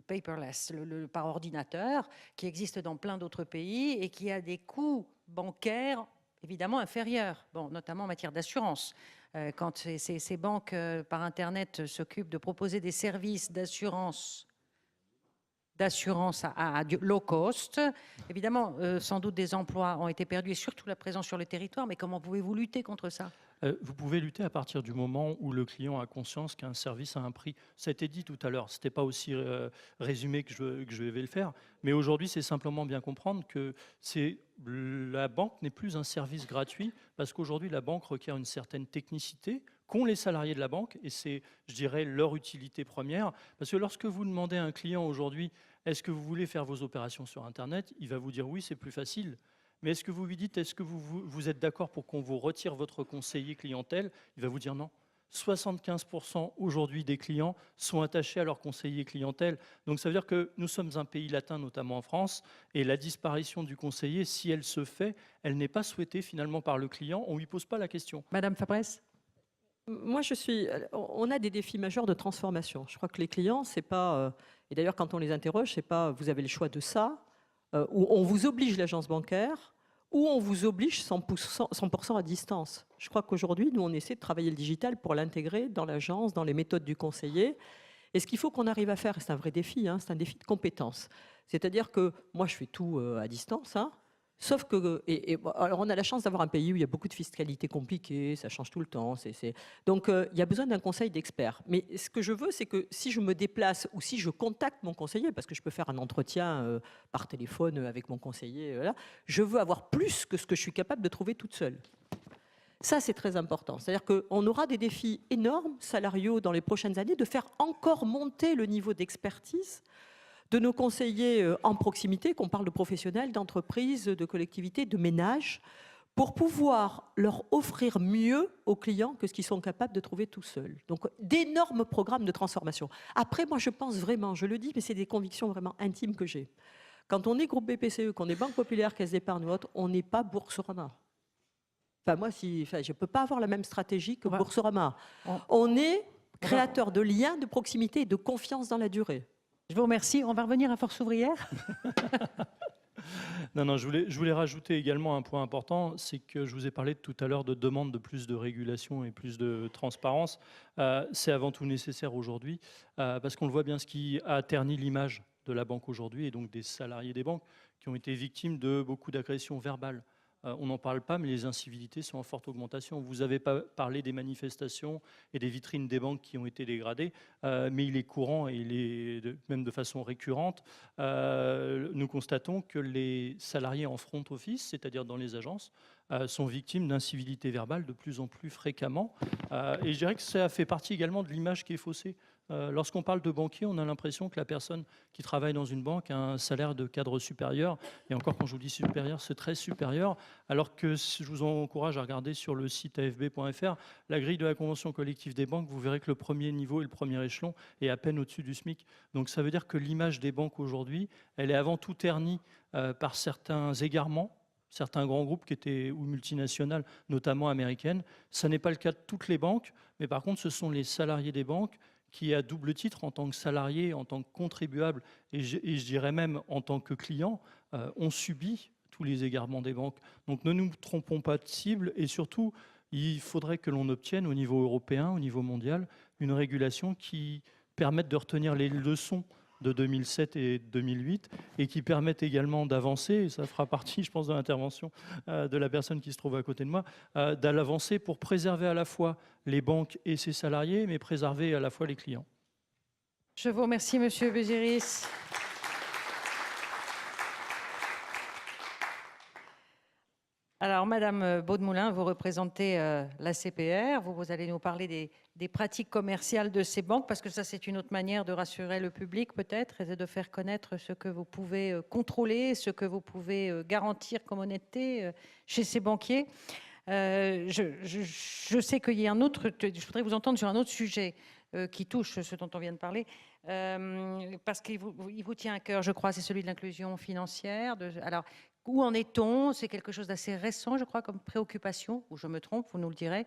paperless, par ordinateur, qui existe dans plein d'autres pays et qui a des coûts bancaires évidemment inférieurs, notamment en matière d'assurance. Quand ces banques par Internet s'occupent de proposer des services d'assurance à low cost. Évidemment, sans doute des emplois ont été perdus et surtout la présence sur le territoire, mais comment pouvez-vous lutter contre ça? Vous pouvez lutter à partir du moment où le client a conscience qu'un service a un prix. Ça a été dit tout à l'heure, ce n'était pas aussi résumé que je vais le faire, mais aujourd'hui c'est simplement bien comprendre que la banque n'est plus un service gratuit, parce qu'aujourd'hui la banque requiert une certaine technicité qu'ont les salariés de la banque, et c'est, je dirais, leur utilité première, parce que lorsque vous demandez à un client aujourd'hui, est-ce que vous voulez faire vos opérations sur Internet, il va vous dire oui, c'est plus facile. Mais est-ce que vous lui dites, est-ce que vous êtes d'accord pour qu'on vous retire votre conseiller clientèle? Il va vous dire non. 75% aujourd'hui des clients sont attachés à leur conseiller clientèle. Donc ça veut dire que nous sommes un pays latin, notamment en France, et la disparition du conseiller, si elle se fait, elle n'est pas souhaitée finalement par le client. On ne lui pose pas la question. Madame Fabresse? Moi, on a des défis majeurs de transformation. Je crois que les clients, c'est pas, et d'ailleurs quand on les interroge, c'est pas vous avez le choix de ça, où on vous oblige l'agence bancaire, ou on vous oblige 100% à distance. Je crois qu'aujourd'hui, nous, on essaie de travailler le digital pour l'intégrer dans l'agence, dans les méthodes du conseiller. Et ce qu'il faut qu'on arrive à faire, c'est un vrai défi, c'est un défi de compétence. C'est-à-dire que moi, je fais tout à distance, sauf que, alors on a la chance d'avoir un pays où il y a beaucoup de fiscalité compliquée, ça change tout le temps. Donc il y a besoin d'un conseil d'experts. Mais ce que je veux, c'est que si je me déplace ou si je contacte mon conseiller, parce que je peux faire un entretien par téléphone avec mon conseiller, je veux avoir plus que ce que je suis capable de trouver toute seule. Ça, c'est très important. C'est-à-dire qu'on aura des défis énormes, salariaux, dans les prochaines années, de faire encore monter le niveau d'expertise de nos conseillers en proximité, qu'on parle de professionnels, d'entreprises, de collectivités, de ménages, pour pouvoir leur offrir mieux aux clients que ce qu'ils sont capables de trouver tout seuls. Donc, d'énormes programmes de transformation. Après, moi, je pense vraiment, je le dis, mais c'est des convictions vraiment intimes que j'ai. Quand on est groupe BPCE, qu'on est Banque Populaire, Caisse d'épargne ou autre, on n'est pas Boursorama. Enfin, moi, je ne peux pas avoir la même stratégie que Boursorama. On est créateur de liens, de proximité et de confiance dans la durée. Je vous remercie. On va revenir à Force ouvrière. Non, je voulais rajouter également un point important, c'est que je vous ai parlé tout à l'heure de demande de plus de régulation et plus de transparence. C'est avant tout nécessaire aujourd'hui, parce qu'on le voit bien, ce qui a terni l'image de la banque aujourd'hui, et donc des salariés des banques qui ont été victimes de beaucoup d'agressions verbales. On n'en parle pas, mais les incivilités sont en forte augmentation. Vous avez pas parlé des manifestations et des vitrines des banques qui ont été dégradées, mais il est courant, et même de façon récurrente, nous constatons que les salariés en front office, c'est-à-dire dans les agences, sont victimes d'incivilités verbales de plus en plus fréquemment. Et je dirais que ça fait partie également de l'image qui est faussée. Lorsqu'on parle de banquier, on a l'impression que la personne qui travaille dans une banque a un salaire de cadre supérieur. Et encore, quand je vous dis supérieur, c'est très supérieur. Alors que je vous encourage à regarder sur le site afb.fr la grille de la convention collective des banques. Vous verrez que le premier niveau et le premier échelon est à peine au-dessus du SMIC. Donc ça veut dire que l'image des banques aujourd'hui, elle est avant tout ternie par certains égarements, certains grands groupes qui étaient, ou multinationales, notamment américaines. Ça n'est pas le cas de toutes les banques, mais par contre, ce sont les salariés des banques qui, à double titre, en tant que salariés, en tant que contribuables, et je dirais même en tant que clients, ont subi tous les égarements des banques. Donc ne nous trompons pas de cible, et surtout, il faudrait que l'on obtienne au niveau européen, au niveau mondial, une régulation qui permette de retenir les leçons de 2007 et 2008 et qui permettent également d'avancer, et ça fera partie, je pense, de l'intervention de la personne qui se trouve à côté de moi, d'avancer pour préserver à la fois les banques et ses salariés, mais préserver à la fois les clients. Je vous remercie, Monsieur Busiris. Alors, Madame Baudemoulin, vous représentez la CPR. Vous allez nous parler des pratiques commerciales de ces banques, parce que ça, c'est une autre manière de rassurer le public, peut-être, et de faire connaître ce que vous pouvez contrôler, ce que vous pouvez garantir comme honnêteté chez ces banquiers. Je sais qu'il y a un autre... Je voudrais vous entendre sur un autre sujet qui touche ce dont on vient de parler, parce qu'il vous tient à cœur, je crois, c'est celui de l'inclusion financière. Alors, où en est-on? C'est quelque chose d'assez récent, je crois, comme préoccupation, ou je me trompe, vous nous le direz.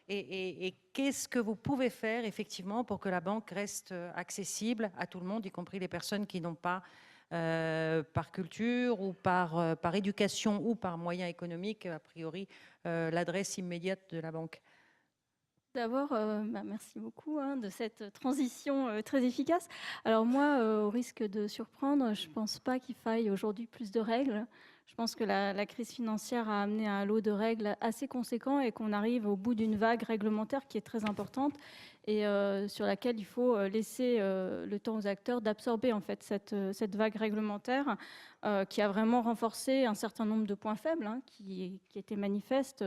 Et qu'est-ce que vous pouvez faire, effectivement, pour que la banque reste accessible à tout le monde, y compris les personnes qui n'ont pas, par culture ou par éducation ou par moyens économiques, a priori, l'adresse immédiate de la banque? D'abord, merci beaucoup de cette transition très efficace. Alors moi, au risque de surprendre, je ne pense pas qu'il faille aujourd'hui plus de règles. Je pense que la crise financière a amené un lot de règles assez conséquent et qu'on arrive au bout d'une vague réglementaire qui est très importante et sur laquelle il faut laisser le temps aux acteurs d'absorber en fait cette vague réglementaire qui a vraiment renforcé un certain nombre de points faibles qui étaient manifestes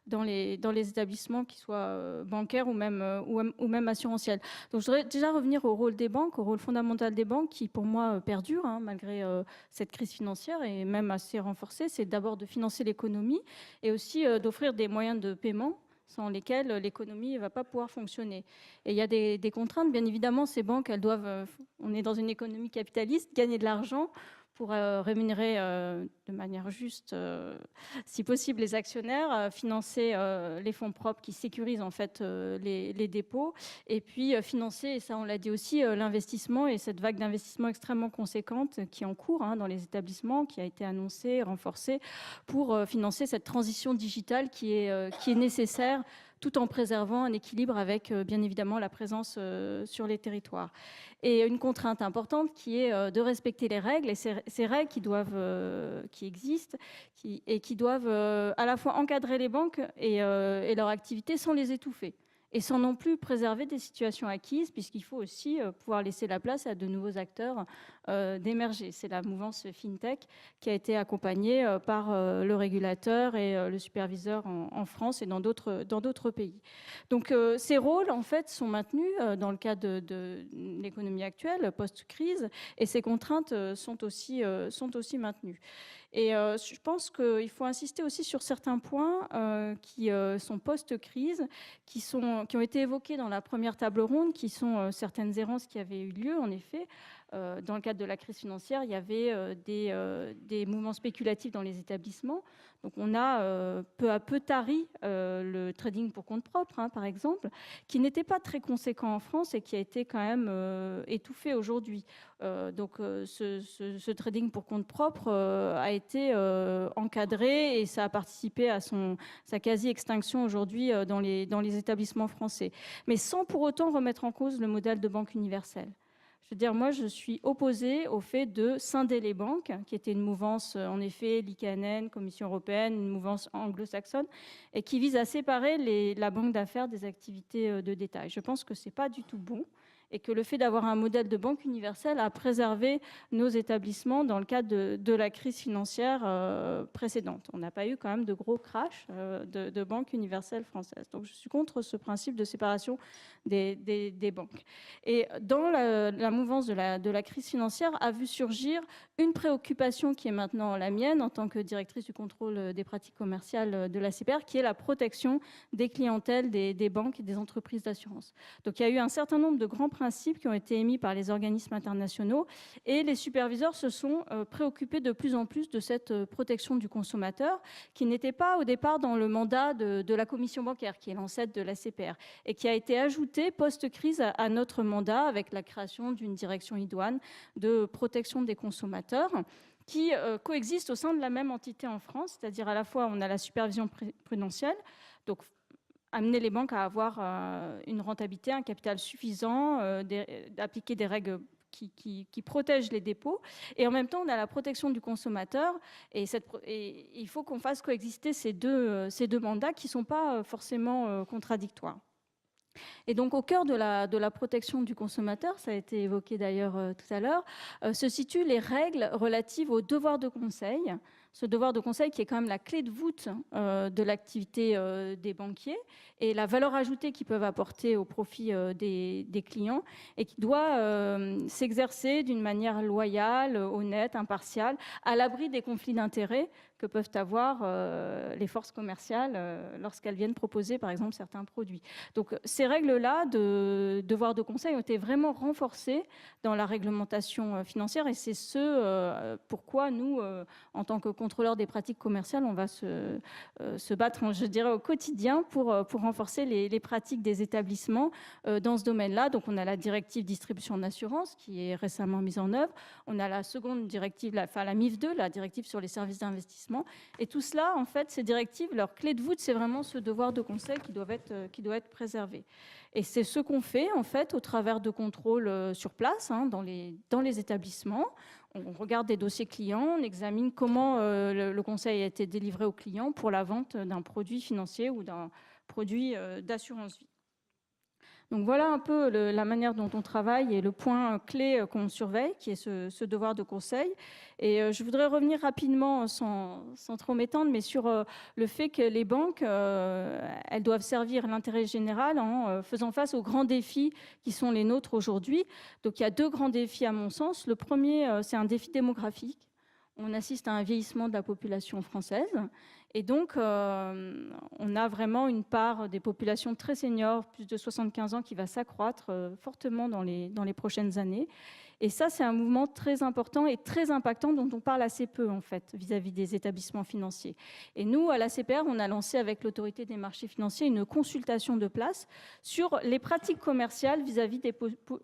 dans les établissements, qui soient bancaires ou même assurantiels. Donc je voudrais déjà revenir au rôle des banques, au rôle fondamental des banques qui pour moi perdure malgré cette crise financière et même assez renforcée. C'est d'abord de financer l'économie et aussi d'offrir des moyens de paiement sans lesquels l'économie ne va pas pouvoir fonctionner. Et il y a des contraintes, bien évidemment, ces banques, elles doivent, on est dans une économie capitaliste, gagner de l'argent pour rémunérer de manière juste, si possible, les actionnaires, financer les fonds propres qui sécurisent en fait les dépôts, et puis financer, et ça on l'a dit aussi, l'investissement et cette vague d'investissement extrêmement conséquente qui est en cours dans les établissements, qui a été annoncée, renforcée, pour financer cette transition digitale qui est nécessaire, tout en préservant un équilibre avec, bien évidemment, la présence sur les territoires. Et une contrainte importante qui est de respecter les règles, et ces règles qui existent et qui doivent à la fois encadrer les banques et leur activité sans les étouffer. Et sans non plus préserver des situations acquises, puisqu'il faut aussi pouvoir laisser la place à de nouveaux acteurs d'émerger. C'est la mouvance FinTech qui a été accompagnée par le régulateur et le superviseur en France et dans d'autres pays. Donc ces rôles, en fait, sont maintenus dans le cadre de l'économie actuelle, post-crise, et ces contraintes sont aussi maintenues. Et je pense qu'il faut insister aussi sur certains points qui sont post-crise, qui ont été évoqués dans la première table ronde, qui sont certaines errances qui avaient eu lieu, en effet. Dans le cadre de la crise financière, il y avait des mouvements spéculatifs dans les établissements. Donc on a peu à peu tari le trading pour compte propre, hein, par exemple, qui n'était pas très conséquent en France et qui a été quand même étouffé aujourd'hui. Donc ce trading pour compte propre a été encadré et ça a participé à sa quasi-extinction aujourd'hui dans les établissements français. Mais sans pour autant remettre en cause le modèle de banque universelle. Je veux dire, moi, je suis opposée au fait de scinder les banques, qui était une mouvance, en effet, l'IKNN, Commission européenne, une mouvance anglo-saxonne, et qui vise à séparer la banque d'affaires des activités de détail. Je pense que ce n'est pas du tout bon, et que le fait d'avoir un modèle de banque universelle a préservé nos établissements dans le cadre de la crise financière précédente. On n'a pas eu quand même de gros crash de banques universelles françaises. Donc je suis contre ce principe de séparation des banques. Et dans la mouvance de la crise financière a vu surgir une préoccupation qui est maintenant la mienne en tant que directrice du contrôle des pratiques commerciales de l'ACPR, qui est la protection des clientèles des banques et des entreprises d'assurance. Donc il y a eu un certain nombre de grands principes qui ont été émis par les organismes internationaux et les superviseurs se sont préoccupés de plus en plus de cette protection du consommateur qui n'était pas au départ dans le mandat de la commission bancaire, qui est l'ancêtre de l'ACPR, et qui a été ajouté post-crise à notre mandat avec la création d'une direction idoine de protection des consommateurs qui coexistent au sein de la même entité en France, c'est-à-dire à la fois on a la supervision prudentielle, donc amener les banques à avoir une rentabilité, un capital suffisant, d'appliquer des règles qui protègent les dépôts. Et en même temps, on a la protection du consommateur. Et il faut qu'on fasse coexister ces deux mandats qui ne sont pas forcément contradictoires. Et donc, au cœur de la protection du consommateur, ça a été évoqué d'ailleurs tout à l'heure, se situent les règles relatives au devoir de conseil. Ce devoir de conseil qui est quand même la clé de voûte de l'activité des banquiers et la valeur ajoutée qu'ils peuvent apporter au profit des clients et qui doit s'exercer d'une manière loyale, honnête, impartiale, à l'abri des conflits d'intérêts que peuvent avoir les forces commerciales lorsqu'elles viennent proposer, par exemple, certains produits. Donc, ces règles-là de devoir de conseil ont été vraiment renforcées dans la réglementation financière et c'est pourquoi nous, en tant que contrôleurs des pratiques commerciales, on va se battre, je dirais, au quotidien pour renforcer les pratiques des établissements dans ce domaine-là. Donc, on a la directive distribution d'assurance qui est récemment mise en œuvre. On a la seconde directive, la MIF 2, la directive sur les services d'investissement. Et tout cela, en fait, ces directives, leur clé de voûte, c'est vraiment ce devoir de conseil qui doit être préservé. Et c'est ce qu'on fait, en fait, au travers de contrôles sur place, hein, dans les établissements. On regarde des dossiers clients, on examine comment le conseil a été délivré au client pour la vente d'un produit financier ou d'un produit d'assurance vie. Donc voilà un peu la manière dont on travaille et le point clé qu'on surveille, qui est ce devoir de conseil. Et je voudrais revenir rapidement, sans trop m'étendre, mais sur le fait que les banques, elles doivent servir l'intérêt général en faisant face aux grands défis qui sont les nôtres aujourd'hui. Donc il y a deux grands défis à mon sens. Le premier, c'est un défi démographique. On assiste à un vieillissement de la population française. Et donc, on a vraiment une part des populations très seniors, plus de 75 ans, qui va s'accroître fortement dans les prochaines années. Et ça, c'est un mouvement très important et très impactant dont on parle assez peu, en fait, vis-à-vis des établissements financiers. Et nous, à l'ACPR, on a lancé avec l'autorité des marchés financiers une consultation de place sur les pratiques commerciales vis-à-vis des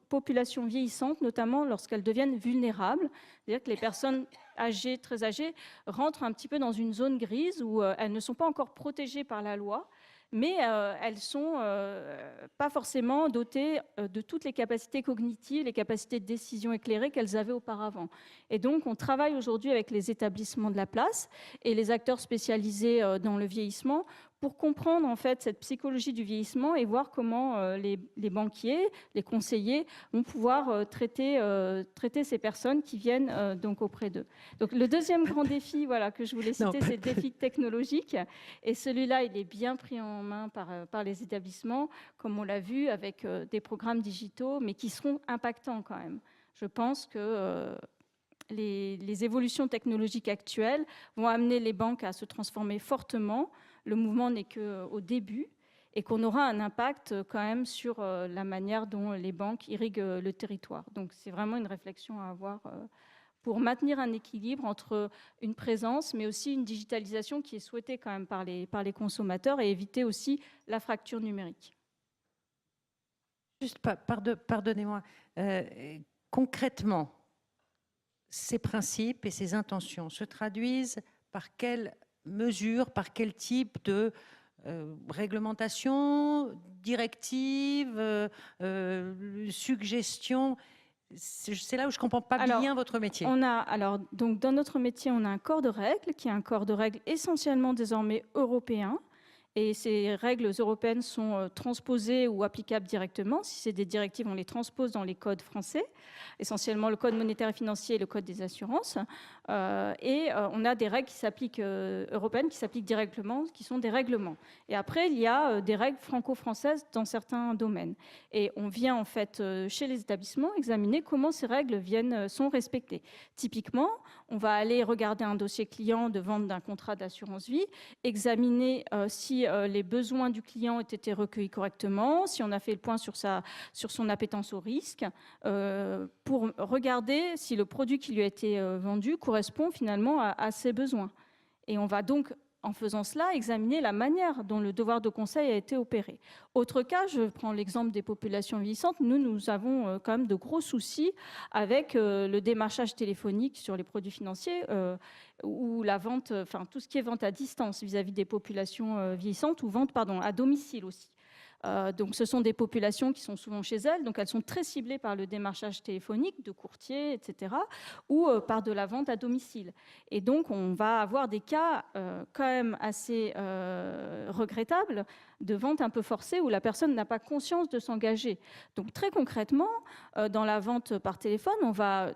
populations vieillissantes, notamment lorsqu'elles deviennent vulnérables. C'est-à-dire que les personnes âgées, très âgées, rentrent un petit peu dans une zone grise où elles ne sont pas encore protégées par la loi, mais elles ne sont pas forcément dotées de toutes les capacités cognitives, les capacités de décision éclairées qu'elles avaient auparavant. Et donc, on travaille aujourd'hui avec les établissements de la place et les acteurs spécialisés dans le vieillissement pour comprendre en fait cette psychologie du vieillissement et voir comment les banquiers, les conseillers vont pouvoir traiter ces personnes qui viennent donc auprès d'eux. Donc le deuxième grand défi que je voulais citer, c'est le défi technologique. Et celui-là, il est bien pris en main par les établissements, comme on l'a vu, avec des programmes digitaux, mais qui seront impactants quand même. Je pense que les évolutions technologiques actuelles vont amener les banques à se transformer fortement. Le mouvement n'est qu'au début et qu'on aura un impact quand même sur la manière dont les banques irriguent le territoire. Donc c'est vraiment une réflexion à avoir pour maintenir un équilibre entre une présence, mais aussi une digitalisation qui est souhaitée quand même par les consommateurs et éviter aussi la fracture numérique. Juste, pardonnez-moi, concrètement, ces principes et ces intentions se traduisent par quelles mesures, par quel type de réglementation, directive, suggestion? C'est là où je ne comprends pas bien votre métier. Donc, dans notre métier, on a un corps de règles qui est un corps de règles essentiellement désormais européen. Et ces règles européennes sont transposées ou applicables directement. Si c'est des directives, on les transpose dans les codes français, essentiellement le code monétaire et financier et le code des assurances. On a des règles qui s'appliquent européennes, qui s'appliquent directement, qui sont des règlements. Et après, il y a des règles franco-françaises dans certains domaines. Et on vient en fait chez les établissements examiner comment ces règles sont respectées. Typiquement, on va aller regarder un dossier client de vente d'un contrat d'assurance vie, examiner si les besoins du client ont été recueillis correctement, si on a fait le point sur son appétence au risque, pour regarder si le produit qui lui a été vendu correspond finalement à ses besoins. Et on va donc, en faisant cela, examiner la manière dont le devoir de conseil a été opéré. Autre cas, je prends l'exemple des populations vieillissantes. Nous avons quand même de gros soucis avec le démarchage téléphonique sur les produits financiers ou la vente, enfin tout ce qui est vente à distance vis-à-vis des populations vieillissantes ou vente à domicile aussi. Donc, ce sont des populations qui sont souvent chez elles, donc elles sont très ciblées par le démarchage téléphonique de courtiers, etc., ou par de la vente à domicile. Et donc, on va avoir des cas quand même assez regrettables de vente un peu forcée où la personne n'a pas conscience de s'engager. Donc, très concrètement, dans la vente par téléphone, on va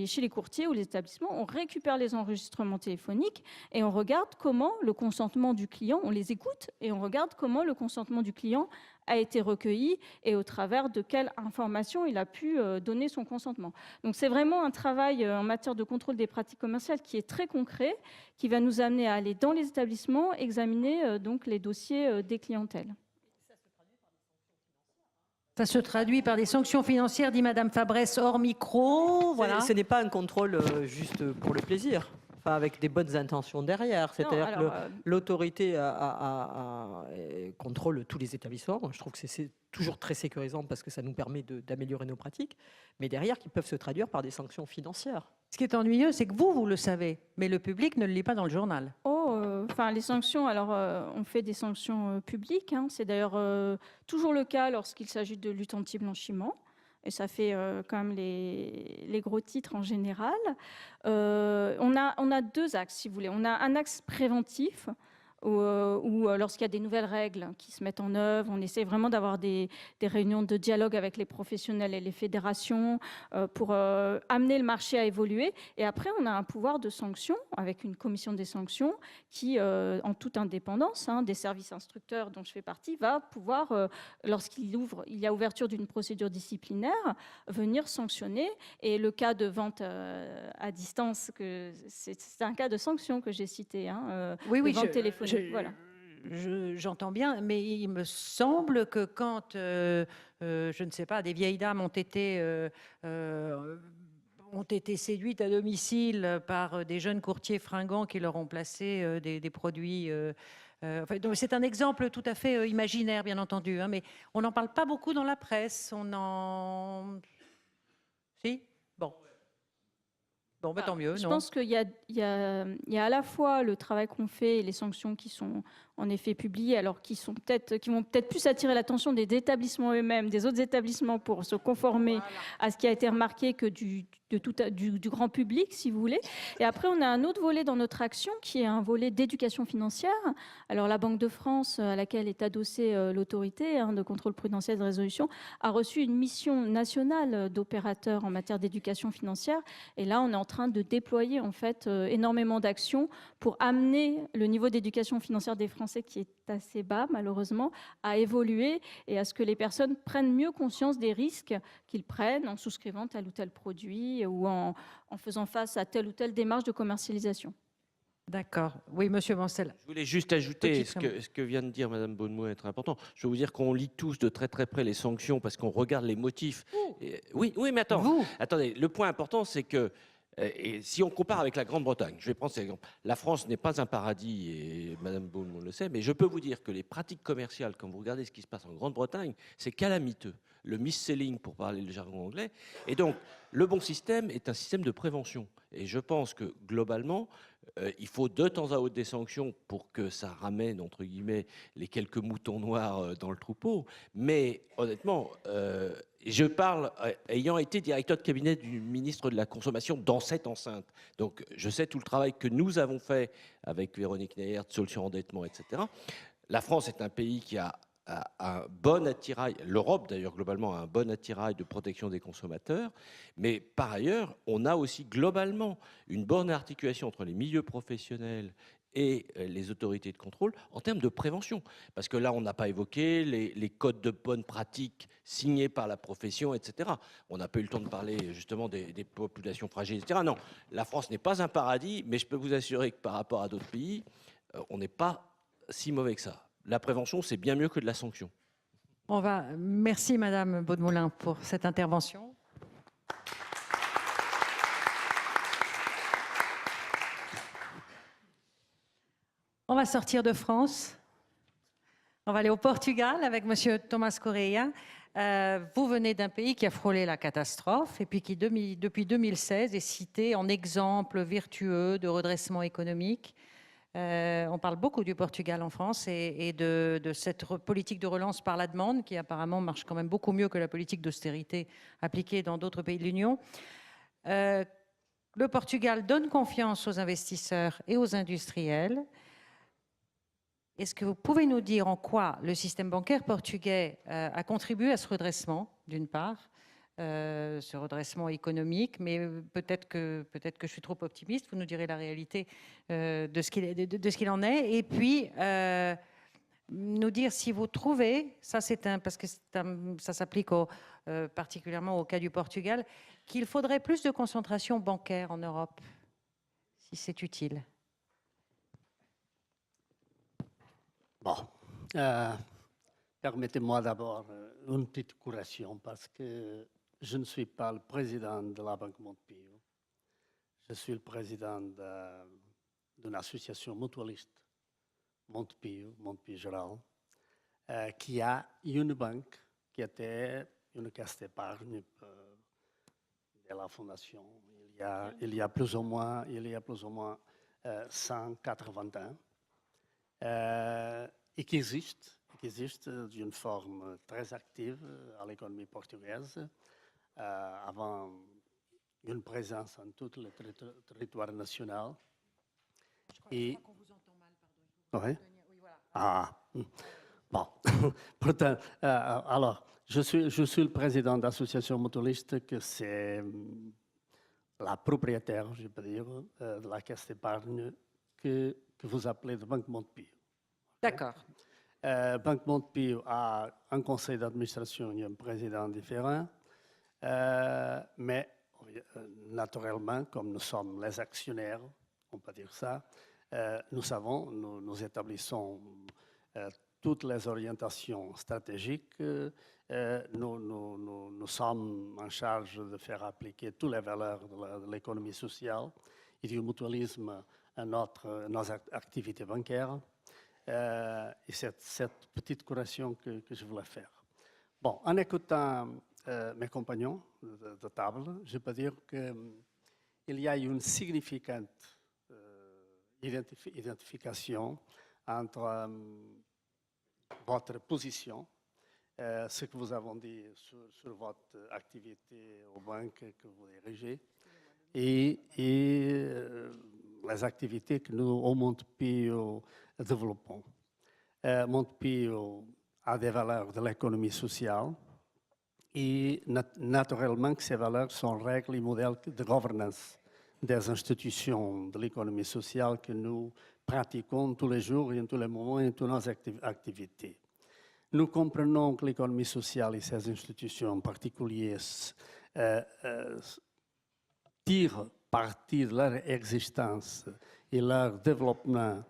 chez les courtiers ou les établissements, on récupère les enregistrements téléphoniques et on regarde comment le consentement du client, on les écoute et on regarde comment le consentement du client a été recueilli et au travers de quelle information il a pu donner son consentement. Donc c'est vraiment un travail en matière de contrôle des pratiques commerciales qui est très concret, qui va nous amener à aller dans les établissements, examiner donc les dossiers des clientèles. Ça se traduit par des sanctions financières, dit Madame Fabresse, hors micro. Voilà. Ce n'est pas un contrôle juste pour le plaisir. Avec des bonnes intentions derrière. C'est-à-dire que l'autorité contrôle tous les établissements. Je trouve que c'est toujours très sécurisant parce que ça nous permet d'améliorer nos pratiques. Mais derrière, qui peuvent se traduire par des sanctions financières. Ce qui est ennuyeux, c'est que vous le savez, mais le public ne le lit pas dans le journal. Les sanctions, on fait des sanctions publiques. C'est d'ailleurs toujours le cas lorsqu'il s'agit de lutte anti-blanchiment. Et ça fait quand même les gros titres en général. On a deux axes, si vous voulez. On a un axe préventif, où lorsqu'il y a des nouvelles règles qui se mettent en œuvre, on essaie vraiment d'avoir des réunions de dialogue avec les professionnels et les fédérations pour amener le marché à évoluer. Et après, on a un pouvoir de sanction avec une commission des sanctions qui, en toute indépendance, des services instructeurs dont je fais partie, va pouvoir, lorsqu'il y a ouverture d'une procédure disciplinaire, venir sanctionner. Et le cas de vente à distance, c'est un cas de sanction que j'ai cité, oui, vente téléphonique. Voilà. J'entends bien, mais il me semble que quand, je ne sais pas, des vieilles dames ont été séduites à domicile par des jeunes courtiers fringants qui leur ont placé des produits... c'est un exemple tout à fait imaginaire, bien entendu, mais on n'en parle pas beaucoup dans la presse. Si ? Bon, tant mieux. Je pense qu'il y a à la fois le travail qu'on fait et les sanctions qui sont en effet publiées, alors qui vont peut-être plus attirer l'attention des établissements eux-mêmes, des autres établissements pour se conformer à ce qui a été remarqué que du grand public, si vous voulez. Et après, on a un autre volet dans notre action qui est un volet d'éducation financière. Alors, la Banque de France, à laquelle est adossée l'autorité de contrôle prudentiel et de résolution, a reçu une mission nationale d'opérateurs en matière d'éducation financière. Et là, on est en train de déployer en fait énormément d'actions pour amener le niveau d'éducation financière des Français français qui est assez bas, malheureusement, à évoluer et à ce que les personnes prennent mieux conscience des risques qu'ils prennent en souscrivant tel ou tel produit ou en faisant face à telle ou telle démarche de commercialisation. D'accord. Oui, monsieur Mancel. Je voulais juste ajouter Petit ce que vient de dire Madame Bonnemouet est très important. Je veux vous dire qu'on lit tous de très très près les sanctions parce qu'on regarde les motifs. Oui, mais attendez, le point important, c'est que et si on compare avec la Grande-Bretagne, je vais prendre cet exemple. La France n'est pas un paradis, et Madame Bonnemouet le sait, mais je peux vous dire que les pratiques commerciales, quand vous regardez ce qui se passe en Grande-Bretagne, c'est calamiteux. Le mis-selling, pour parler le jargon anglais. Et donc, le bon système est un système de prévention. Et je pense que globalement, il faut de temps à autre des sanctions pour que ça ramène, entre guillemets, les quelques moutons noirs dans le troupeau. Mais honnêtement, je parle ayant été directeur de cabinet du ministre de la Consommation dans cette enceinte. Donc, je sais tout le travail que nous avons fait avec Véronique Nayert, Solutions Endettement, etc. La France est un pays qui a un bon attirail, l'Europe d'ailleurs globalement a un bon attirail de protection des consommateurs, mais par ailleurs, on a aussi globalement une bonne articulation entre les milieux professionnels et les autorités de contrôle en termes de prévention. Parce que là, on n'a pas évoqué les codes de bonne pratique signés par la profession, etc. On n'a pas eu le temps de parler justement des populations fragiles, etc. Non, la France n'est pas un paradis, mais je peux vous assurer que par rapport à d'autres pays, on n'est pas si mauvais que ça. La prévention, c'est bien mieux que de la sanction. Merci Madame Baudemoulin pour cette intervention. On va sortir de France. On va aller au Portugal avec Monsieur Thomas Correia. Vous venez d'un pays qui a frôlé la catastrophe et puis qui, depuis 2016, est cité en exemple vertueux de redressement économique. On parle beaucoup du Portugal en France et de cette politique de relance par la demande qui apparemment marche quand même beaucoup mieux que la politique d'austérité appliquée dans d'autres pays de l'Union. Le Portugal donne confiance aux investisseurs et aux industriels. Est-ce que vous pouvez nous dire en quoi le système bancaire portugais a contribué à ce redressement, d'une part, ce redressement économique, mais peut-être que je suis trop optimiste, vous nous direz la réalité de ce qu'il en est, et puis nous dire si vous trouvez, ça c'est parce que ça s'applique particulièrement au cas du Portugal, qu'il faudrait plus de concentration bancaire en Europe, si c'est utile. Bon, permettez-moi d'abord une petite correction parce que je ne suis pas le président de la Banque Montepio. Je suis le président d'une association mutualiste, Montepio Geral, qui a une banque qui était une caisse d'épargne de la fondation il y a plus ou moins 180 ans. Et qui existe d'une forme très active à l'économie portugaise, avant une présence en tout le territoire national. Je crois qu'on vous entend mal, pardon. Oui. Oui, voilà. Ah, bon. Pourtant, alors, je suis le président d'association mutualiste, que c'est la propriétaire, je peux dire, de la caisse d'épargne que vous appelez de Banque Montepio. D'accord. Banque Montepio a un conseil d'administration et un président différent, mais naturellement, comme nous sommes les actionnaires, on peut dire ça, nous établissons toutes les orientations stratégiques. Nous sommes en charge de faire appliquer toutes les valeurs de l'économie sociale et du mutualisme à nos activités bancaires. Et c'est cette petite correction que je voulais faire. Bon, en écoutant mes compagnons de table, je peux dire qu'il y a une significante identification entre votre position, ce que vous avez dit sur votre activité aux banques que vous dirigez, et les activités que nous, au Montepio, développons. Montepio a des valeurs de l'économie sociale et naturellement que ces valeurs sont règles et modèles de gouvernance des institutions de l'économie sociale que nous pratiquons tous les jours et en tous les moments et en toutes nos activités. Nous comprenons que l'économie sociale et ses institutions en particulier tirent parti de leur existence et leur développement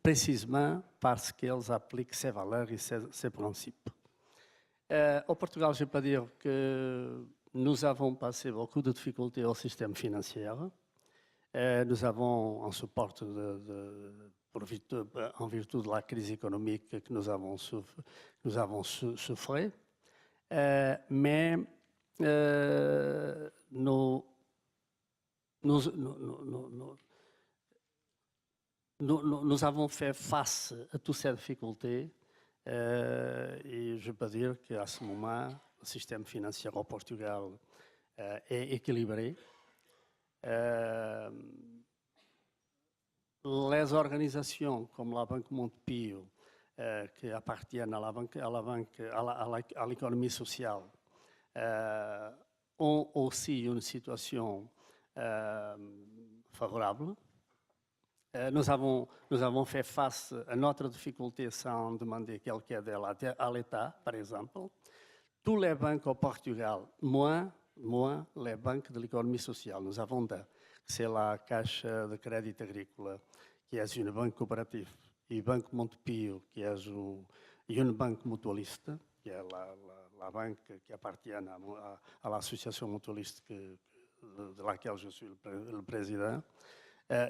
précisément parce qu'elles appliquent ces valeurs et ces principes. Au Portugal, je peux dire que nous avons passé beaucoup de difficultés au système financier. Nous avons un support en vertu de la crise économique que nous avons souffert. Mais nous avons fait face à toutes ces difficultés et je peux dire qu'à ce moment, le système financier au Portugal est équilibré. Les organisations comme la Banque Montepio, qui appartiennent à l'économie sociale, ont aussi une situation favorable. Nous avons fait face à notre difficulté sans demander quelque aide à l'État, par exemple. Tous les banques au Portugal, moins les banques de l'économie sociale. Nous avons c'est la Caisse de Crédit Agricole, qui est une banque coopérative, et Banque Montepio, qui est une banque mutualiste, qui est la banque qui appartient à l'association mutualiste de laquelle je suis le président.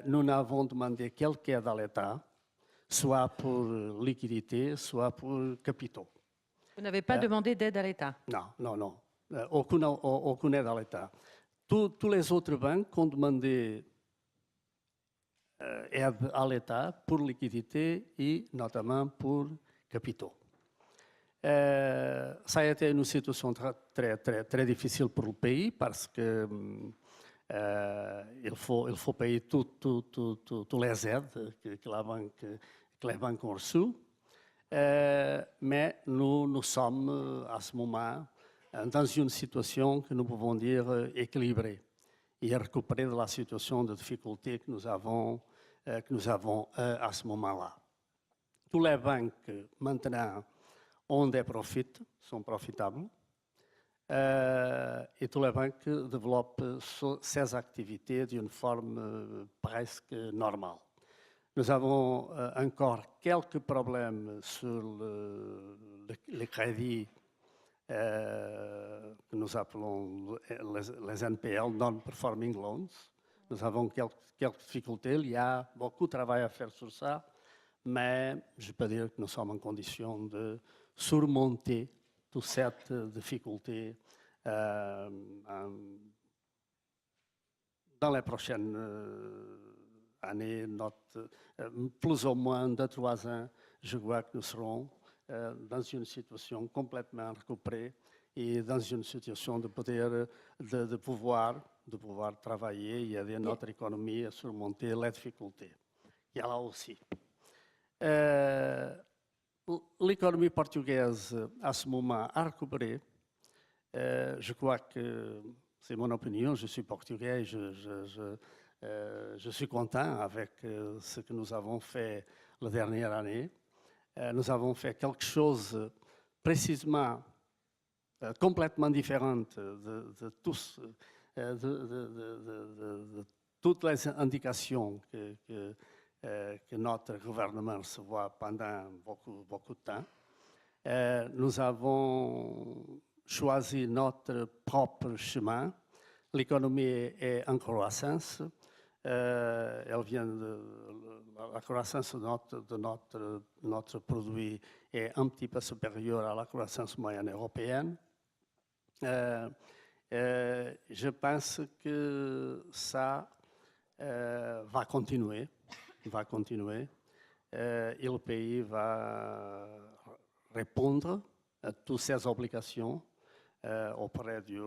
Nous n'avons demandé quelque aide à l'État, soit pour liquidité, soit pour capitaux. Vous n'avez pas demandé d'aide à l'État? Non. Aucune aide à l'État. Tous les autres banques ont demandé aide à l'État pour liquidité et notamment pour capitaux. Ça a été une situation très difficile pour le pays parce que il faut payer toutes les aides que les banques ont reçues. Mais nous sommes à ce moment dans une situation que nous pouvons dire équilibrée et récupérée de la situation de difficulté que nous avons à ce moment-là. Toutes les banques maintenant ont des profits, sont profitables, et toutes les banques développent ces activités d'une forme presque normale. Nous avons encore quelques problèmes sur les crédits que nous appelons les NPL, Non-Performing Loans. Nous avons quelques difficultés, il y a beaucoup de travail à faire sur ça, mais je peux dire que nous sommes en condition de surmonter toute cette difficulté dans les prochaines années, plus ou moins de 3 ans, je crois que nous serons dans une situation complètement récupérée et dans une situation de pouvoir travailler et aider notre économie à surmonter les difficultés. Il y a là aussi. L'économie portugaise, à ce moment, a récupéré. Je crois que, c'est mon opinion, je suis portugais, je suis content avec ce que nous avons fait la dernière année. Nous avons fait quelque chose précisément complètement différent de toutes les indications que notre gouvernement recevait pendant beaucoup de temps. Nous avons choisi notre propre chemin. L'économie est en croissance. Elle vient la croissance de notre produit est un petit peu supérieure à la croissance moyenne européenne. Je pense que ça va continuer. Et le pays va répondre à toutes ses obligations auprès de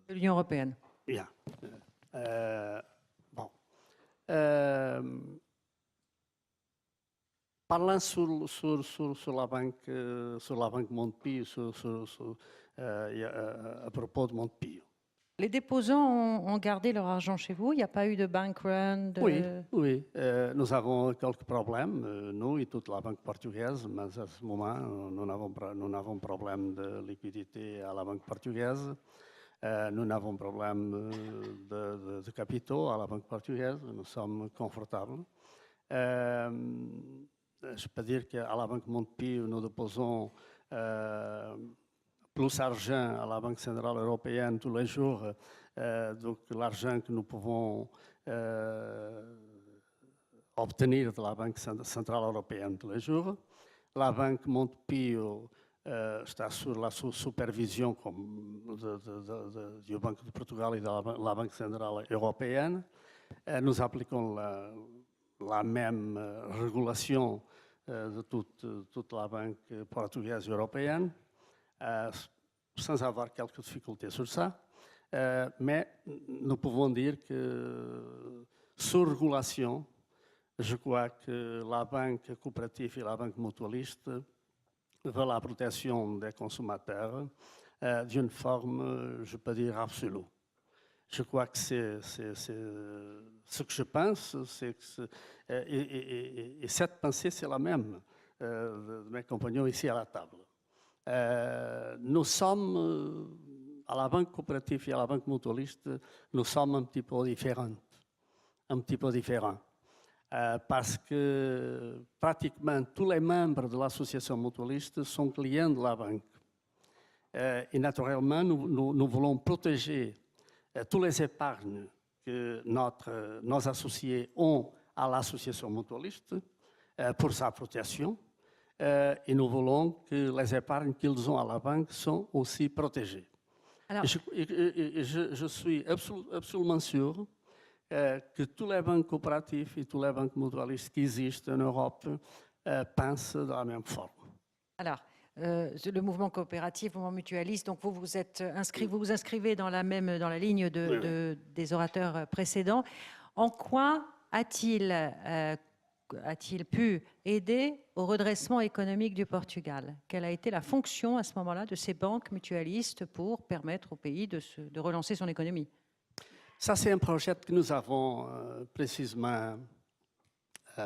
l'Union européenne. Bien. Parlant sur la banque Montepio, à propos de Montepio. Les déposants ont gardé leur argent chez vous? Il n'y a pas eu de bank run? Oui, oui. Nous avons quelques problèmes, nous et toute la banque portugaise, mais à ce moment, nous n'avons problème de liquidité à la banque portugaise. Nous n'avons problème de capitaux à la banque portugaise. Nous sommes confortables. Je peux dire qu'à la banque Montepio, nous déposons plus d'argent à la Banque centrale européenne tous les jours, donc l'argent que nous pouvons obtenir de la Banque centrale européenne tous les jours. La Banque Montepio está sous la supervision du Banque de Portugal et de la Banque centrale européenne. Nous appliquons la même régulation de toute la Banque portugaise et européenne, sans avoir quelques difficultés sur ça. Mais nous pouvons dire que sur régulation, je crois que la banque coopérative et la banque mutualiste veulent la protection des consommateurs d'une forme, je peux dire, absolue. Je crois que c'est ce que je pense, et cette pensée, c'est la même de mes compagnons ici à la table. Nous sommes, à la banque coopérative et à la banque mutualiste, nous sommes un petit peu différents. Parce que pratiquement tous les membres de l'association mutualiste sont clients de la banque. Et naturellement, nous voulons protéger tous les épargnes que nos associés ont à l'association mutualiste pour sa protection. Et nous voulons que les épargnes qu'ils ont à la banque sont aussi protégées. Alors, je suis absolument sûr que toutes les banques coopératives et toutes les banques mutualistes qui existent en Europe pensent de la même forme. Alors, le mouvement coopératif, le mouvement mutualiste, donc vous vous inscrivez dans la ligne des orateurs précédents. En quoi a-t-il pu aider au redressement économique du Portugal? Quelle a été la fonction à ce moment-là de ces banques mutualistes pour permettre au pays de relancer son économie? Ça, c'est un projet que nous avons précisément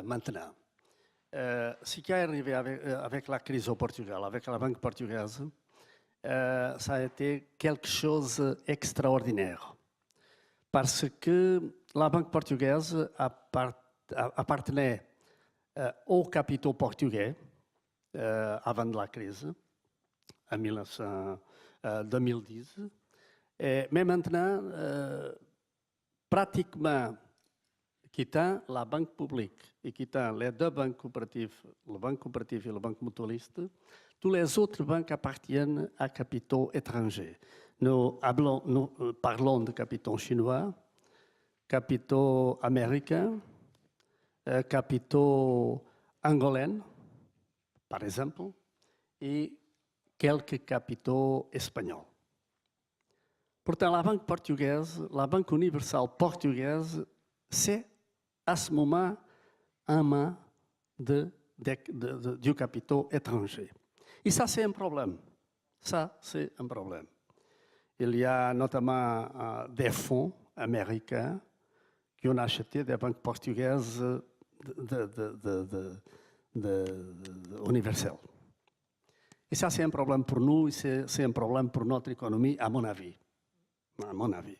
maintenant. Ce qui est arrivé avec la crise au Portugal, avec la banque portugaise, ça a été quelque chose d'extraordinaire. Parce que la banque portugaise appartenait aux capitaux portugais avant de la crise, en 2010. Mais maintenant, pratiquement, quittant la banque publique et quittant les deux banques coopératives, la banque coopérative et la banque mutualiste, toutes les autres banques appartiennent à capitaux étrangers. Nous parlons de capitaux chinois, capitaux américains, capitaux angolais, par exemple, et quelques capitaux espagnols. Pourtant, la banque portugaise, la banque universelle portugaise, c'est à ce moment un main du capital étranger. Et ça, c'est un problème. Ça, c'est un problème. Il y a notamment des fonds américains qui ont acheté des banques portugaises universelles. Et ça, c'est un problème pour nous, et c'est un problème pour notre économie, à mon avis. À mon avis.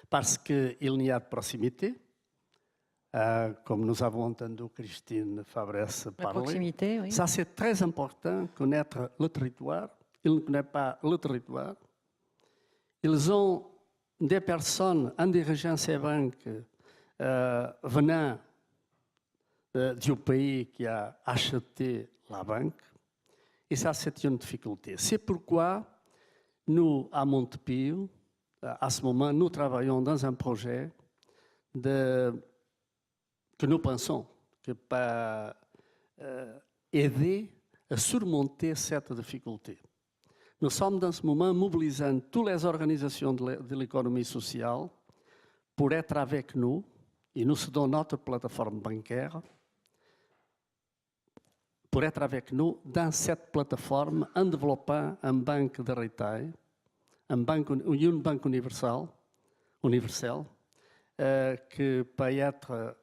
Parce qu'il n'y a de proximité, comme nous avons entendu Christine Fabrès parler. La proximité, oui. Ça, c'est très important, connaître le territoire. Ils ne connaissent pas le territoire. Ils ont des personnes en dirigeant ces banques venant du pays qui a acheté la banque. Et ça, c'est une difficulté. C'est pourquoi nous, à Montepio, à ce moment, nous travaillons dans un projet que nous pensons que peut aider à surmonter cette difficulté. Nous sommes dans ce moment mobilisant toutes les organisations de l'économie sociale pour être avec nous, et nous sommes notre plateforme bancaire, pour être avec nous dans cette plateforme en développant une banque de retail, une banque universelle que peut être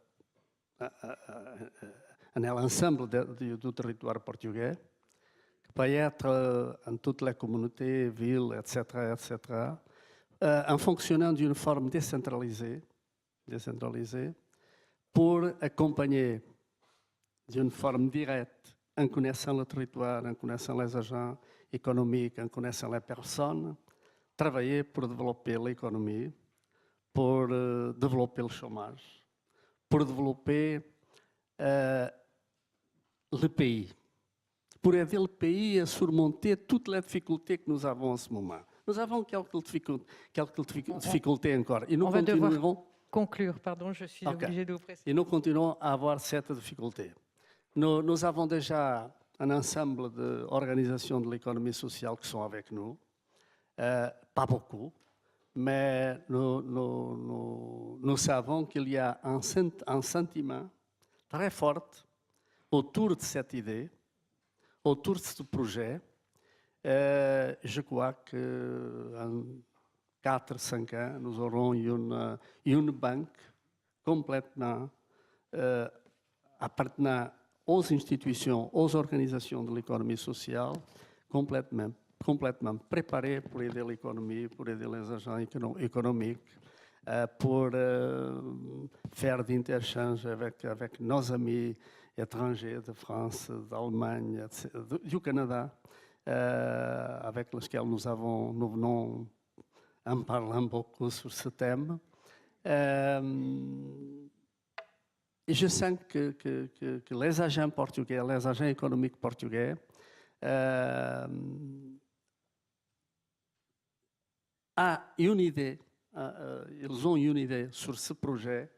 dans l'ensemble du territoire portugais, qui peut être en toute la communauté, ville, etc., en fonctionnant d'une forme décentralisée, pour accompagner d'une forme directe, en connaissant le territoire, en connaissant les agents économiques, en connaissant les personnes, travailler pour développer l'économie, pour développer le chômage, pour développer le pays, pour aider le pays à surmonter toutes les difficultés que nous avons en ce moment. Nous avons quelques difficultés encore. Et nous On va devoir continuerons conclure, pardon, je suis obligée de vous préciser. et nous continuons à avoir cette difficulté. Nous avons déjà un ensemble d'organisations de l'économie sociale qui sont avec nous. Pas beaucoup, mais nous savons qu'il y a un sentiment très fort autour de cette idée, autour de ce projet. Je crois qu'en 4-5 ans, nous aurons une banque complètement appartenant aux institutions, aux organisations de l'économie sociale, complètement préparée pour aider l'économie, pour aider les agents économiques, pour faire d'interchange avec nos amis étrangers de France, d'Allemagne, du Canada, avec lesquels nous venons en parlant beaucoup sur ce thème. Et je sens que les agents portugais, les agents économiques portugais, ils ont une idée sur ce projet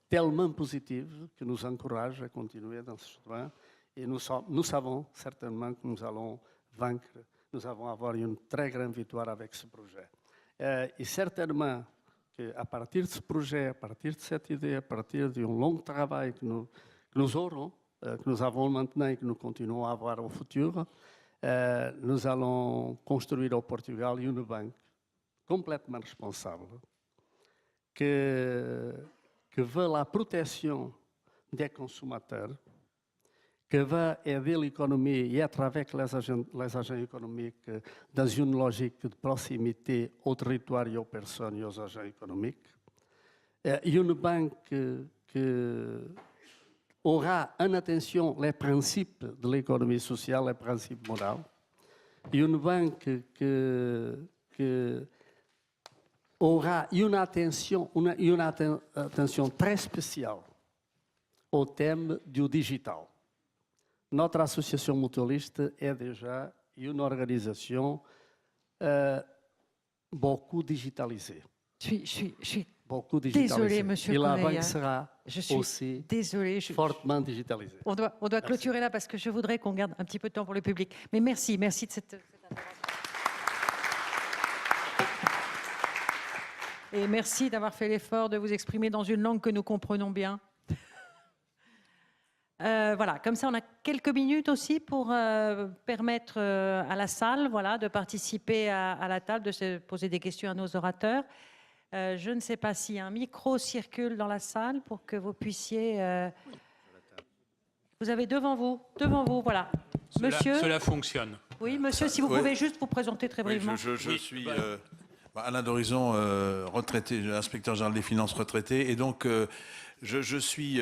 tellement positive que nous encourage à continuer dans ce chemin. Et nous savons certainement que nous allons vaincre, nous allons avoir une très grande victoire avec ce projet. Et certainement qu'à partir de ce projet, à partir de cette idée, à partir d'un long travail que nous aurons, que nous avons maintenant et que nous continuons à avoir au futur, nous allons construire au Portugal une banque complètement responsable que veut la protection des consommateurs, que va aider l'économie et être avec les agents économiques dans une logique de proximité au territoire et aux personnes et aux agents économiques. Une banque qui aura en attention les principes de l'économie sociale, les principes moraux. Une banque qui aura une attention très spéciale au thème du digital. Notre association mutualiste est déjà une organisation beaucoup digitalisée. Je suis Beaucoup digitalisée. désolée, monsieur Et la Correia. banque sera aussi désolée. fortement digitalisée. On doit clôturer là parce que je voudrais qu'on garde un petit peu de temps pour le public. Mais merci de cette intervention. Et merci d'avoir fait l'effort de vous exprimer dans une langue que nous comprenons bien. Voilà, comme ça on a quelques minutes aussi pour permettre à la salle de participer à la table, de se poser des questions à nos orateurs. Je ne sais pas si un micro circule dans la salle pour que vous puissiez... Vous avez devant vous, voilà. Monsieur. Cela fonctionne. Oui, monsieur, si vous pouvez juste vous présenter très brièvement. Oui, je suis Alain d'Horizon, retraité, inspecteur général des finances retraité, et donc je suis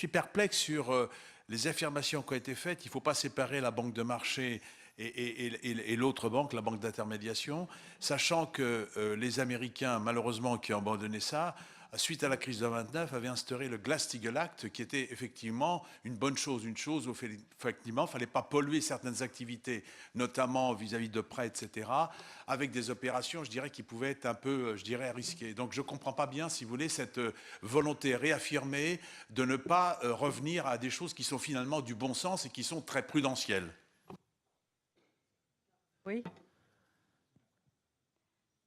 perplexe sur les affirmations qui ont été faites. Il ne faut pas séparer la banque de marché et l'autre banque, la banque d'intermédiation, sachant que les Américains, malheureusement, qui ont abandonné ça, suite à la crise de 29, avaient instauré le Glass-Steagall Act, qui était effectivement une bonne chose, où effectivement, il ne fallait pas polluer certaines activités, notamment vis-à-vis de prêts, etc., avec des opérations, je dirais, qui pouvaient être un peu, je dirais, risquées. Donc je ne comprends pas bien, si vous voulez, cette volonté réaffirmée de ne pas revenir à des choses qui sont finalement du bon sens et qui sont très prudentielles. Oui.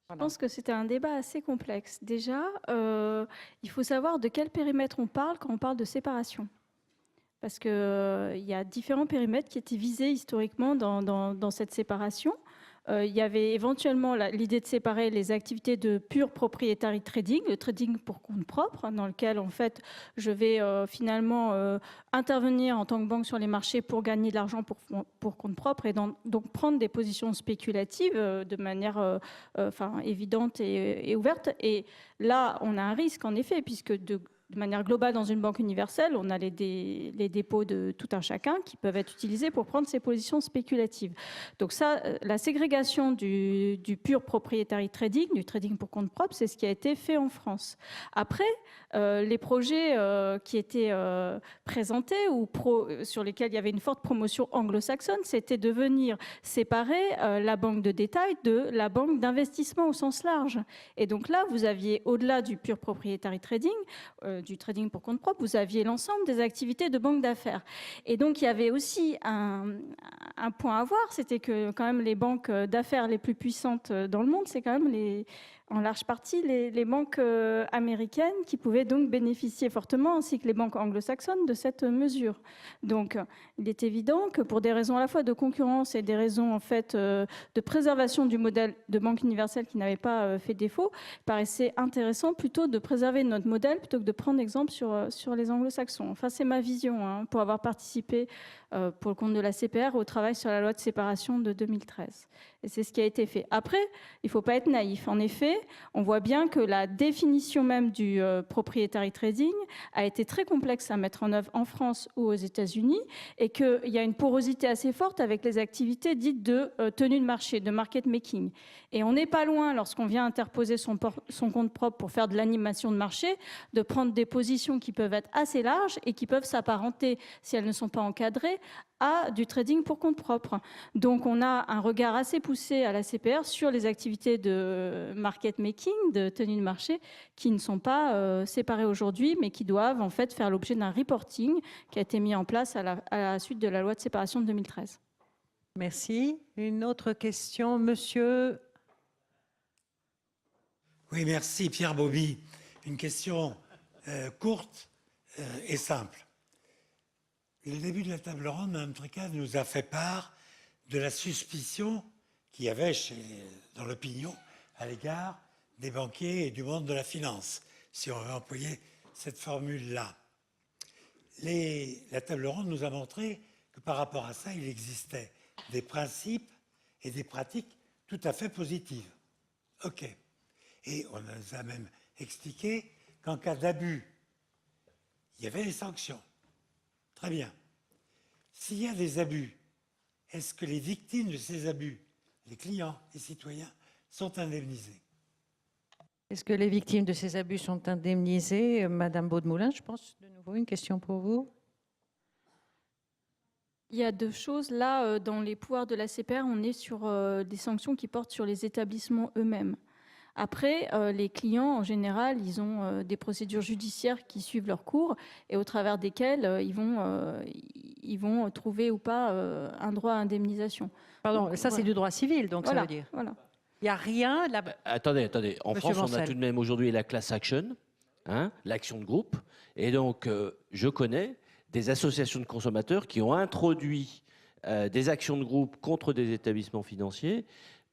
Je pense que c'était un débat assez complexe. Déjà, il faut savoir de quel périmètre on parle quand on parle de séparation. Parce qu'il y a différents périmètres qui étaient visés historiquement dans cette séparation. il y avait éventuellement l'idée de séparer les activités de pure proprietary trading, le trading pour compte propre, dans lequel en fait je vais finalement intervenir en tant que banque sur les marchés pour gagner de l'argent pour compte propre et donc prendre des positions spéculatives de manière évidente et ouverte. Et là, on a un risque en effet, puisque de manière globale, dans une banque universelle, on a les dépôts de tout un chacun qui peuvent être utilisés pour prendre ces positions spéculatives. Donc ça, la ségrégation du pur proprietary trading, du trading pour compte propre, c'est ce qui a été fait en France. Après, les projets qui étaient présentés ou sur lesquels il y avait une forte promotion anglo-saxonne, c'était de venir séparer la banque de détail de la banque d'investissement au sens large. Et donc là, vous aviez, au-delà du pur proprietary trading, du trading pour compte propre, vous aviez l'ensemble des activités de banque d'affaires. Et donc, il y avait aussi un point à voir, c'était que quand même les banques d'affaires les plus puissantes dans le monde, c'est quand même en large partie les banques américaines qui pouvaient donc bénéficier fortement, ainsi que les banques anglo-saxonnes, de cette mesure. Donc, il est évident que pour des raisons à la fois de concurrence et des raisons en fait de préservation du modèle de banque universelle qui n'avait pas fait défaut, il paraissait intéressant plutôt de préserver notre modèle plutôt que de prendre exemple sur les anglo-saxons. Enfin, c'est ma vision, pour avoir participé pour le compte de la CPR au travail sur la loi de séparation de 2013. Et c'est ce qui a été fait. Après, il ne faut pas être naïf. En effet, on voit bien que la définition même du proprietary trading a été très complexe à mettre en œuvre en France ou aux États-Unis et qu'il y a une porosité assez forte avec les activités dites de tenue de marché, de market making. Et on n'est pas loin, lorsqu'on vient interposer son compte propre pour faire de l'animation de marché, de prendre des positions qui peuvent être assez larges et qui peuvent s'apparenter, si elles ne sont pas encadrées, à du trading pour compte propre. Donc on a un regard assez poussé à la CPR sur les activités de market making, de tenue de marché, qui ne sont pas séparées aujourd'hui, mais qui doivent en fait faire l'objet d'un reporting qui a été mis en place à la suite de la loi de séparation de 2013. Merci. Une autre question, monsieur. Oui, merci Pierre Bobby. Une question courte et simple. Le début de la table ronde, Mme Tricade nous a fait part de la suspicion qu'il y avait dans l'opinion à l'égard des banquiers et du monde de la finance, si on veut employer cette formule-là. La table ronde nous a montré que par rapport à ça, il existait des principes et des pratiques tout à fait positives. OK. Et on nous a même expliqué qu'en cas d'abus, il y avait des sanctions. Très bien. S'il y a des abus, est-ce que les victimes de ces abus, les clients, les citoyens, sont indemnisés? Est-ce que les victimes de ces abus sont indemnisées? Madame Baudemoulin, je pense de nouveau une question pour vous. Il y a deux choses. Là, dans les pouvoirs de la CPR, on est sur des sanctions qui portent sur les établissements eux-mêmes. Après, les clients, en général, ils ont des procédures judiciaires qui suivent leur cours et au travers desquelles ils vont trouver ou pas un droit à indemnisation. Pardon, donc, ça voilà. c'est du droit civil, donc Voilà, ça veut dire. voilà. Il n'y a rien là. Attendez. En Monsieur France, on a Bancel. tout de même aujourd'hui la class action, l'action de groupe. Et donc, je connais des associations de consommateurs qui ont introduit des actions de groupe contre des établissements financiers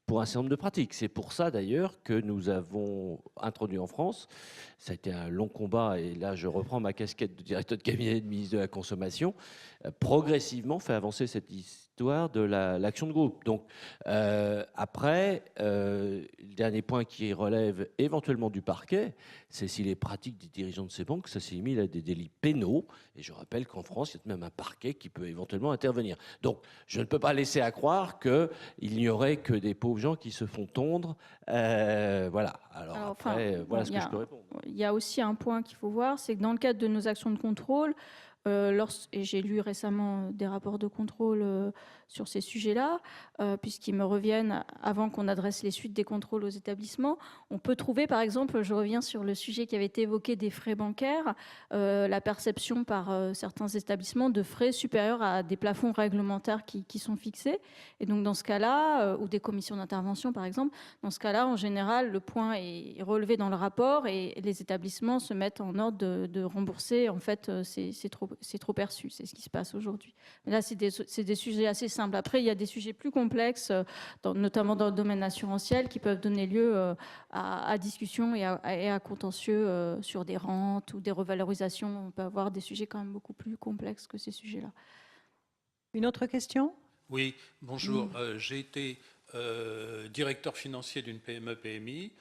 pour un certain nombre de pratiques. C'est pour ça d'ailleurs que nous avons introduit en France, ça a été un long combat, et là je reprends ma casquette de directeur de cabinet de ministre de la Consommation, progressivement fait avancer cette histoire de l'action de groupe. Donc après, le dernier point qui relève éventuellement du parquet, c'est si les pratiques des dirigeants de ces banques s'assimilent à des délits pénaux. Et je rappelle qu'en France, il y a même un parquet qui peut éventuellement intervenir. Donc je ne peux pas laisser à croire qu'il n'y aurait que des pauvres gens qui se font tondre. Voilà. Alors après, voilà ce que je peux répondre. Il y a aussi un point qu'il faut voir, c'est que dans le cadre de nos actions de contrôle, et j'ai lu récemment des rapports de contrôle sur ces sujets-là, puisqu'ils me reviennent avant qu'on adresse les suites des contrôles aux établissements. On peut trouver, par exemple, je reviens sur le sujet qui avait été évoqué des frais bancaires, la perception par certains établissements de frais supérieurs à des plafonds réglementaires qui sont fixés. Et donc, dans ce cas-là, ou des commissions d'intervention, par exemple, dans ce cas-là, en général, le point est relevé dans le rapport et les établissements se mettent en ordre de rembourser, en fait, ces trop trop perçu. C'est ce qui se passe aujourd'hui. Mais là, c'est des sujets assez simples. Après, il y a des sujets plus complexes, notamment dans le domaine assurantiel, qui peuvent donner lieu à discussion et à contentieux sur des rentes ou des revalorisations. On peut avoir des sujets quand même beaucoup plus complexes que ces sujets-là. Une autre question? Oui, bonjour. J'ai été directeur financier d'une PME-PMI.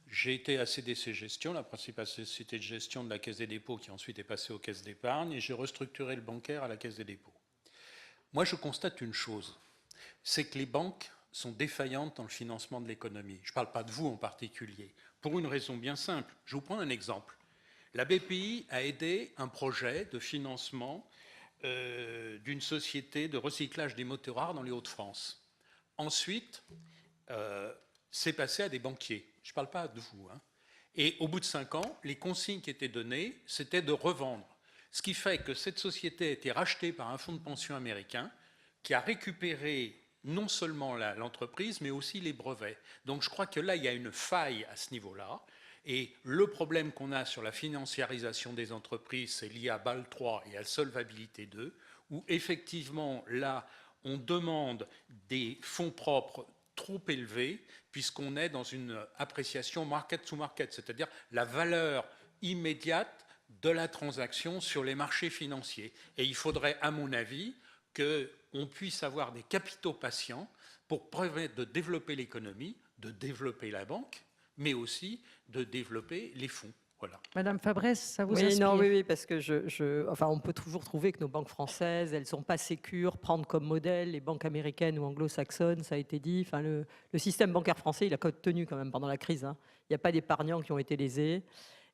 J'ai été à CDC Gestion, la principale société de gestion de la Caisse des dépôts, qui ensuite est passée aux caisses d'épargne, et j'ai restructuré le bancaire à la Caisse des dépôts. Moi, je constate une chose, c'est que les banques sont défaillantes dans le financement de l'économie. Je ne parle pas de vous en particulier, pour une raison bien simple. Je vous prends un exemple. La BPI a aidé un projet de financement d'une société de recyclage des métaux rares dans les Hauts-de-France. Ensuite, c'est passé à des banquiers. Je ne parle pas de vous. Hein. Et au bout de 5 ans, les consignes qui étaient données, c'était de revendre. Ce qui fait que cette société a été rachetée par un fonds de pension américain qui a récupéré non seulement l'entreprise, mais aussi les brevets. Donc je crois que là, il y a une faille à ce niveau-là. Et le problème qu'on a sur la financiarisation des entreprises, c'est lié à Bâle 3 et à Solvabilité 2, où effectivement, là, on demande des fonds propres trop élevés, puisqu'on est dans une appréciation market to market, c'est-à-dire la valeur immédiate de la transaction sur les marchés financiers. Et il faudrait, à mon avis, qu'on puisse avoir des capitaux patients pour permettre de développer l'économie, de développer la banque, mais aussi de développer les fonds. Voilà. Madame Fabrès, ça vous Oui, inspire? non, oui, parce que enfin, on peut toujours trouver que nos banques françaises, elles ne sont pas sécures. Prendre comme modèle les banques américaines ou anglo-saxonnes, ça a été dit. Enfin, le système bancaire français, il a tenu quand même pendant la crise. Hein. Il n'y a pas d'épargnants qui ont été lésés.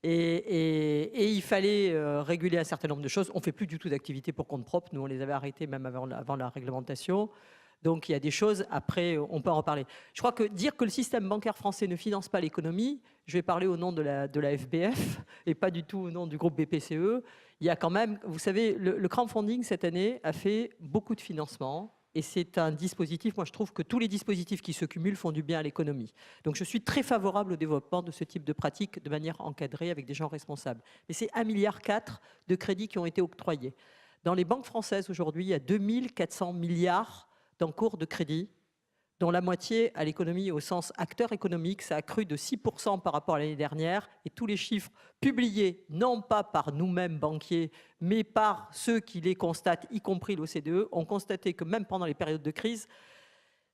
Et il fallait réguler un certain nombre de choses. On ne fait plus du tout d'activités pour compte propre. Nous, on les avait arrêtées même avant la réglementation. Donc il y a des choses, après on peut en parler. Je crois que dire que le système bancaire français ne finance pas l'économie, je vais parler au nom de la FBF et pas du tout au nom du groupe BPCE. Il y a quand même, vous savez, le crowdfunding cette année a fait beaucoup de financement et c'est un dispositif, moi je trouve que tous les dispositifs qui se cumulent font du bien à l'économie. Donc je suis très favorable au développement de ce type de pratique de manière encadrée avec des gens responsables. Mais c'est 1,4 milliard de crédits qui ont été octroyés. Dans les banques françaises aujourd'hui, il y a 2400 milliards d'encours de crédit, dont la moitié à l'économie au sens acteur économique. Ça a cru de 6% par rapport à l'année dernière. Et tous les chiffres publiés, non pas par nous-mêmes banquiers, mais par ceux qui les constatent, y compris l'OCDE, ont constaté que même pendant les périodes de crise,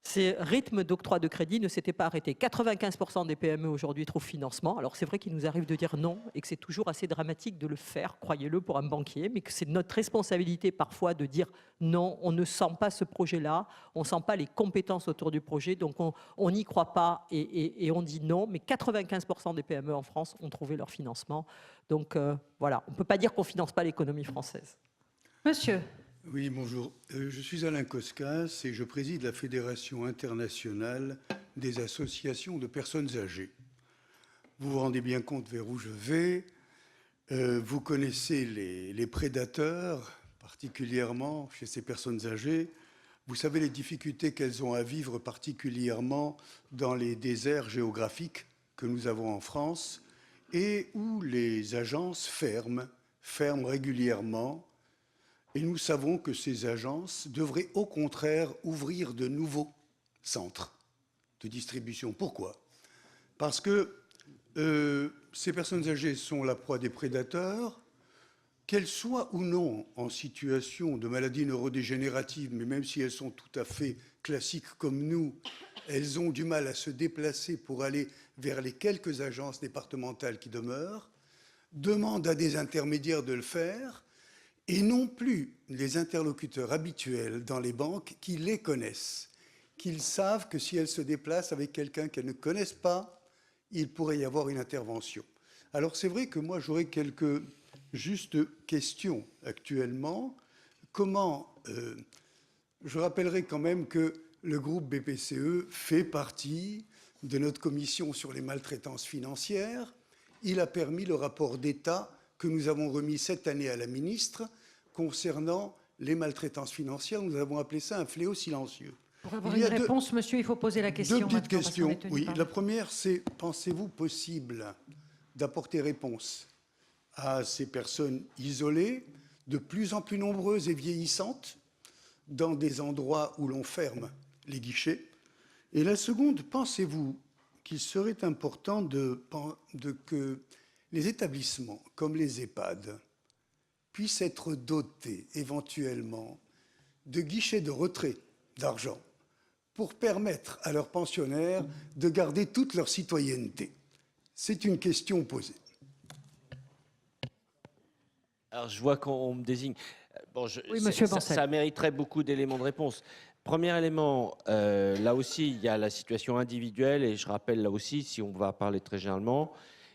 ces rythmes d'octroi de crédit ne s'étaient pas arrêtés. 95% des PME aujourd'hui trouvent financement. Alors c'est vrai qu'il nous arrive de dire non et que c'est toujours assez dramatique de le faire, croyez-le, pour un banquier, mais que c'est notre responsabilité parfois de dire non, on ne sent pas ce projet-là, on ne sent pas les compétences autour du projet, donc on n'y croit pas et on dit non. Mais 95% des PME en France ont trouvé leur financement. Donc voilà, on ne peut pas dire qu'on ne finance pas l'économie française. Monsieur. Oui, bonjour. Je suis Alain Koskas et je préside la Fédération internationale des associations de personnes âgées. Vous vous rendez bien compte vers où je vais. Vous connaissez les prédateurs, particulièrement chez ces personnes âgées. Vous savez les difficultés qu'elles ont à vivre, particulièrement dans les déserts géographiques que nous avons en France et où les agences ferment régulièrement. Et nous savons que ces agences devraient au contraire ouvrir de nouveaux centres de distribution. Pourquoi? Parce que ces personnes âgées sont la proie des prédateurs, qu'elles soient ou non en situation de maladie neurodégénérative, mais même si elles sont tout à fait classiques comme nous, elles ont du mal à se déplacer pour aller vers les quelques agences départementales qui demeurent, demandent à des intermédiaires de le faire, et non plus les interlocuteurs habituels dans les banques qui les connaissent, qu'ils savent que si elles se déplacent avec quelqu'un qu'elles ne connaissent pas, il pourrait y avoir une intervention. Alors c'est vrai que moi j'aurais quelques justes questions actuellement. Comment je rappellerai quand même que le groupe BPCE fait partie de notre commission sur les maltraitances financières. Il a permis le rapport d'État que nous avons remis cette année à la ministre concernant les maltraitances financières. Nous avons appelé ça un fléau silencieux. Pour avoir une réponse, monsieur, il faut poser la question. Deux petites questions. Oui, la première, c'est pensez-vous possible d'apporter réponse à ces personnes isolées de plus en plus nombreuses et vieillissantes dans des endroits où l'on ferme les guichets? Et la seconde, pensez-vous qu'il serait important que les établissements comme les EHPAD puissent être dotés éventuellement de guichets de retrait d'argent pour permettre à leurs pensionnaires de garder toute leur citoyenneté? C'est une question posée. Alors, je vois qu'on me désigne. Bon, Oui, monsieur ça, Bancel. ça mériterait beaucoup d'éléments de réponse. Premier élément, là aussi, il y a la situation individuelle, et je rappelle là aussi, si on va parler très généralement,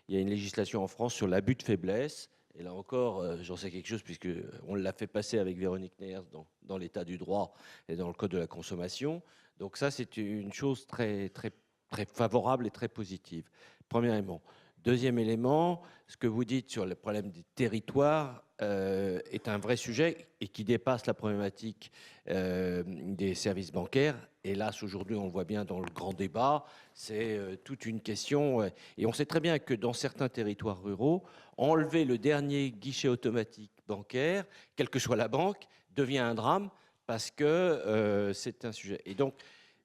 il y a une législation en France sur l'abus de faiblesse. Et là encore, j'en sais quelque chose, puisqu'on l'a fait passer avec Véronique Neyers dans l'état du droit et dans le code de la consommation. Donc ça, c'est une chose très, très, très favorable et très positive. Premier élément. Deuxième élément, ce que vous dites sur le problème des territoires est un vrai sujet et qui dépasse la problématique des services bancaires. Hélas, aujourd'hui, on le voit bien dans le grand débat, c'est toute une question. Et on sait très bien que dans certains territoires ruraux, enlever le dernier guichet automatique bancaire, quelle que soit la banque, devient un drame parce que c'est un sujet. Et donc,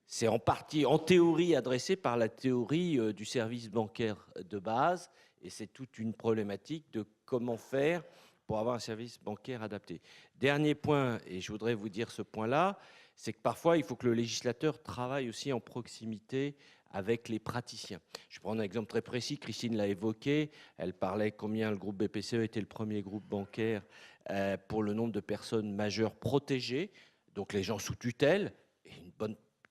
c'est en partie, en théorie, adressé par la théorie du service bancaire de base. Et c'est toute une problématique de comment faire pour avoir un service bancaire adapté. Dernier point, et je voudrais vous dire ce point-là, c'est que parfois, il faut que le législateur travaille aussi en proximité avec les praticiens. Je prends un exemple très précis, Christine l'a évoqué, elle parlait combien le groupe BPCE était le premier groupe bancaire pour le nombre de personnes majeures protégées, donc les gens sous tutelle, et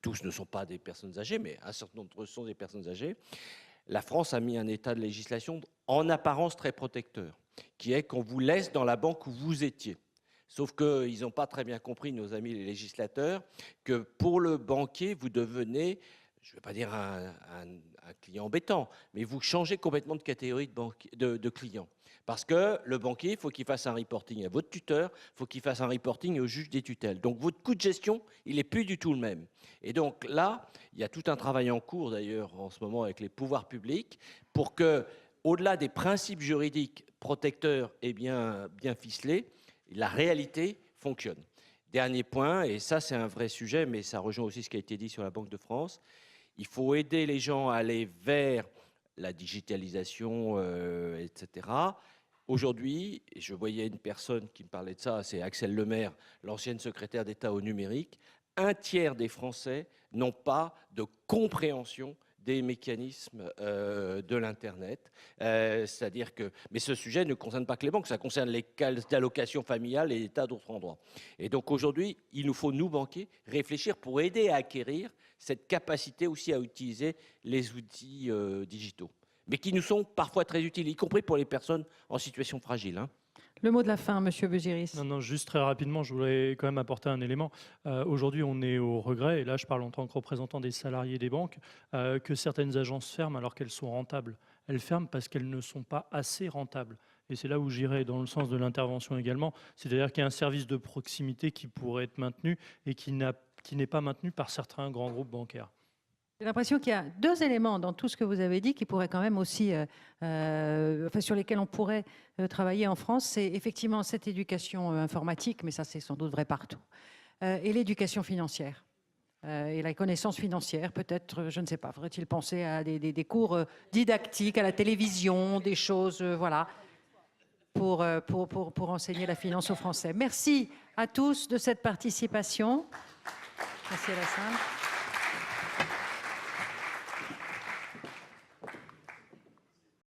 tous ne sont pas des personnes âgées, mais un certain nombre d'entre eux sont des personnes âgées. La France a mis un état de législation en apparence très protecteur, qui est qu'on vous laisse dans la banque où vous étiez. Sauf qu'ils n'ont pas très bien compris, nos amis les législateurs, que pour le banquier, vous devenez, je ne vais pas dire un client embêtant, mais vous changez complètement de catégorie de client. Parce que le banquier, il faut qu'il fasse un reporting à votre tuteur, il faut qu'il fasse un reporting au juge des tutelles. Donc votre coût de gestion, il n'est plus du tout le même. Et donc là, il y a tout un travail en cours d'ailleurs en ce moment avec les pouvoirs publics pour que, au-delà des principes juridiques protecteurs et bien ficelés, la réalité fonctionne. Dernier point, et ça c'est un vrai sujet, mais ça rejoint aussi ce qui a été dit sur la Banque de France, il faut aider les gens à aller vers la digitalisation, etc. Aujourd'hui, je voyais une personne qui me parlait de ça, c'est Axel Lemaire, l'ancienne secrétaire d'État au numérique. Un tiers des Français n'ont pas de compréhension des mécanismes de l'Internet. C'est-à-dire que, mais ce sujet ne concerne pas que les banques, ça concerne les caisses d'allocation familiale et des tas d'autres endroits. Et donc aujourd'hui, il nous faut, nous banquiers, réfléchir pour aider à acquérir cette capacité aussi à utiliser les outils digitaux, mais qui nous sont parfois très utiles, y compris pour les personnes en situation fragile. Hein. Le mot de la fin, Monsieur Busiris. Non, juste très rapidement, je voulais quand même apporter un élément. Aujourd'hui, on est au regret, et là je parle en tant que représentant des salariés des banques, que certaines agences ferment alors qu'elles sont rentables. Elles ferment parce qu'elles ne sont pas assez rentables. Et c'est là où j'irai dans le sens de l'intervention également. C'est-à-dire qu'il y a un service de proximité qui pourrait être maintenu et qui n'est pas maintenu par certains grands groupes bancaires. J'ai l'impression qu'il y a deux éléments dans tout ce que vous avez dit qui pourraient quand même aussi, sur lesquels on pourrait travailler en France. C'est effectivement cette éducation informatique, mais ça c'est sans doute vrai partout, et l'éducation financière. Et la connaissance financière, peut-être, je ne sais pas, faudrait-il penser à des cours didactiques à la télévision, des choses, voilà, pour enseigner la finance aux Français. Merci à tous de cette participation. Merci Alassane.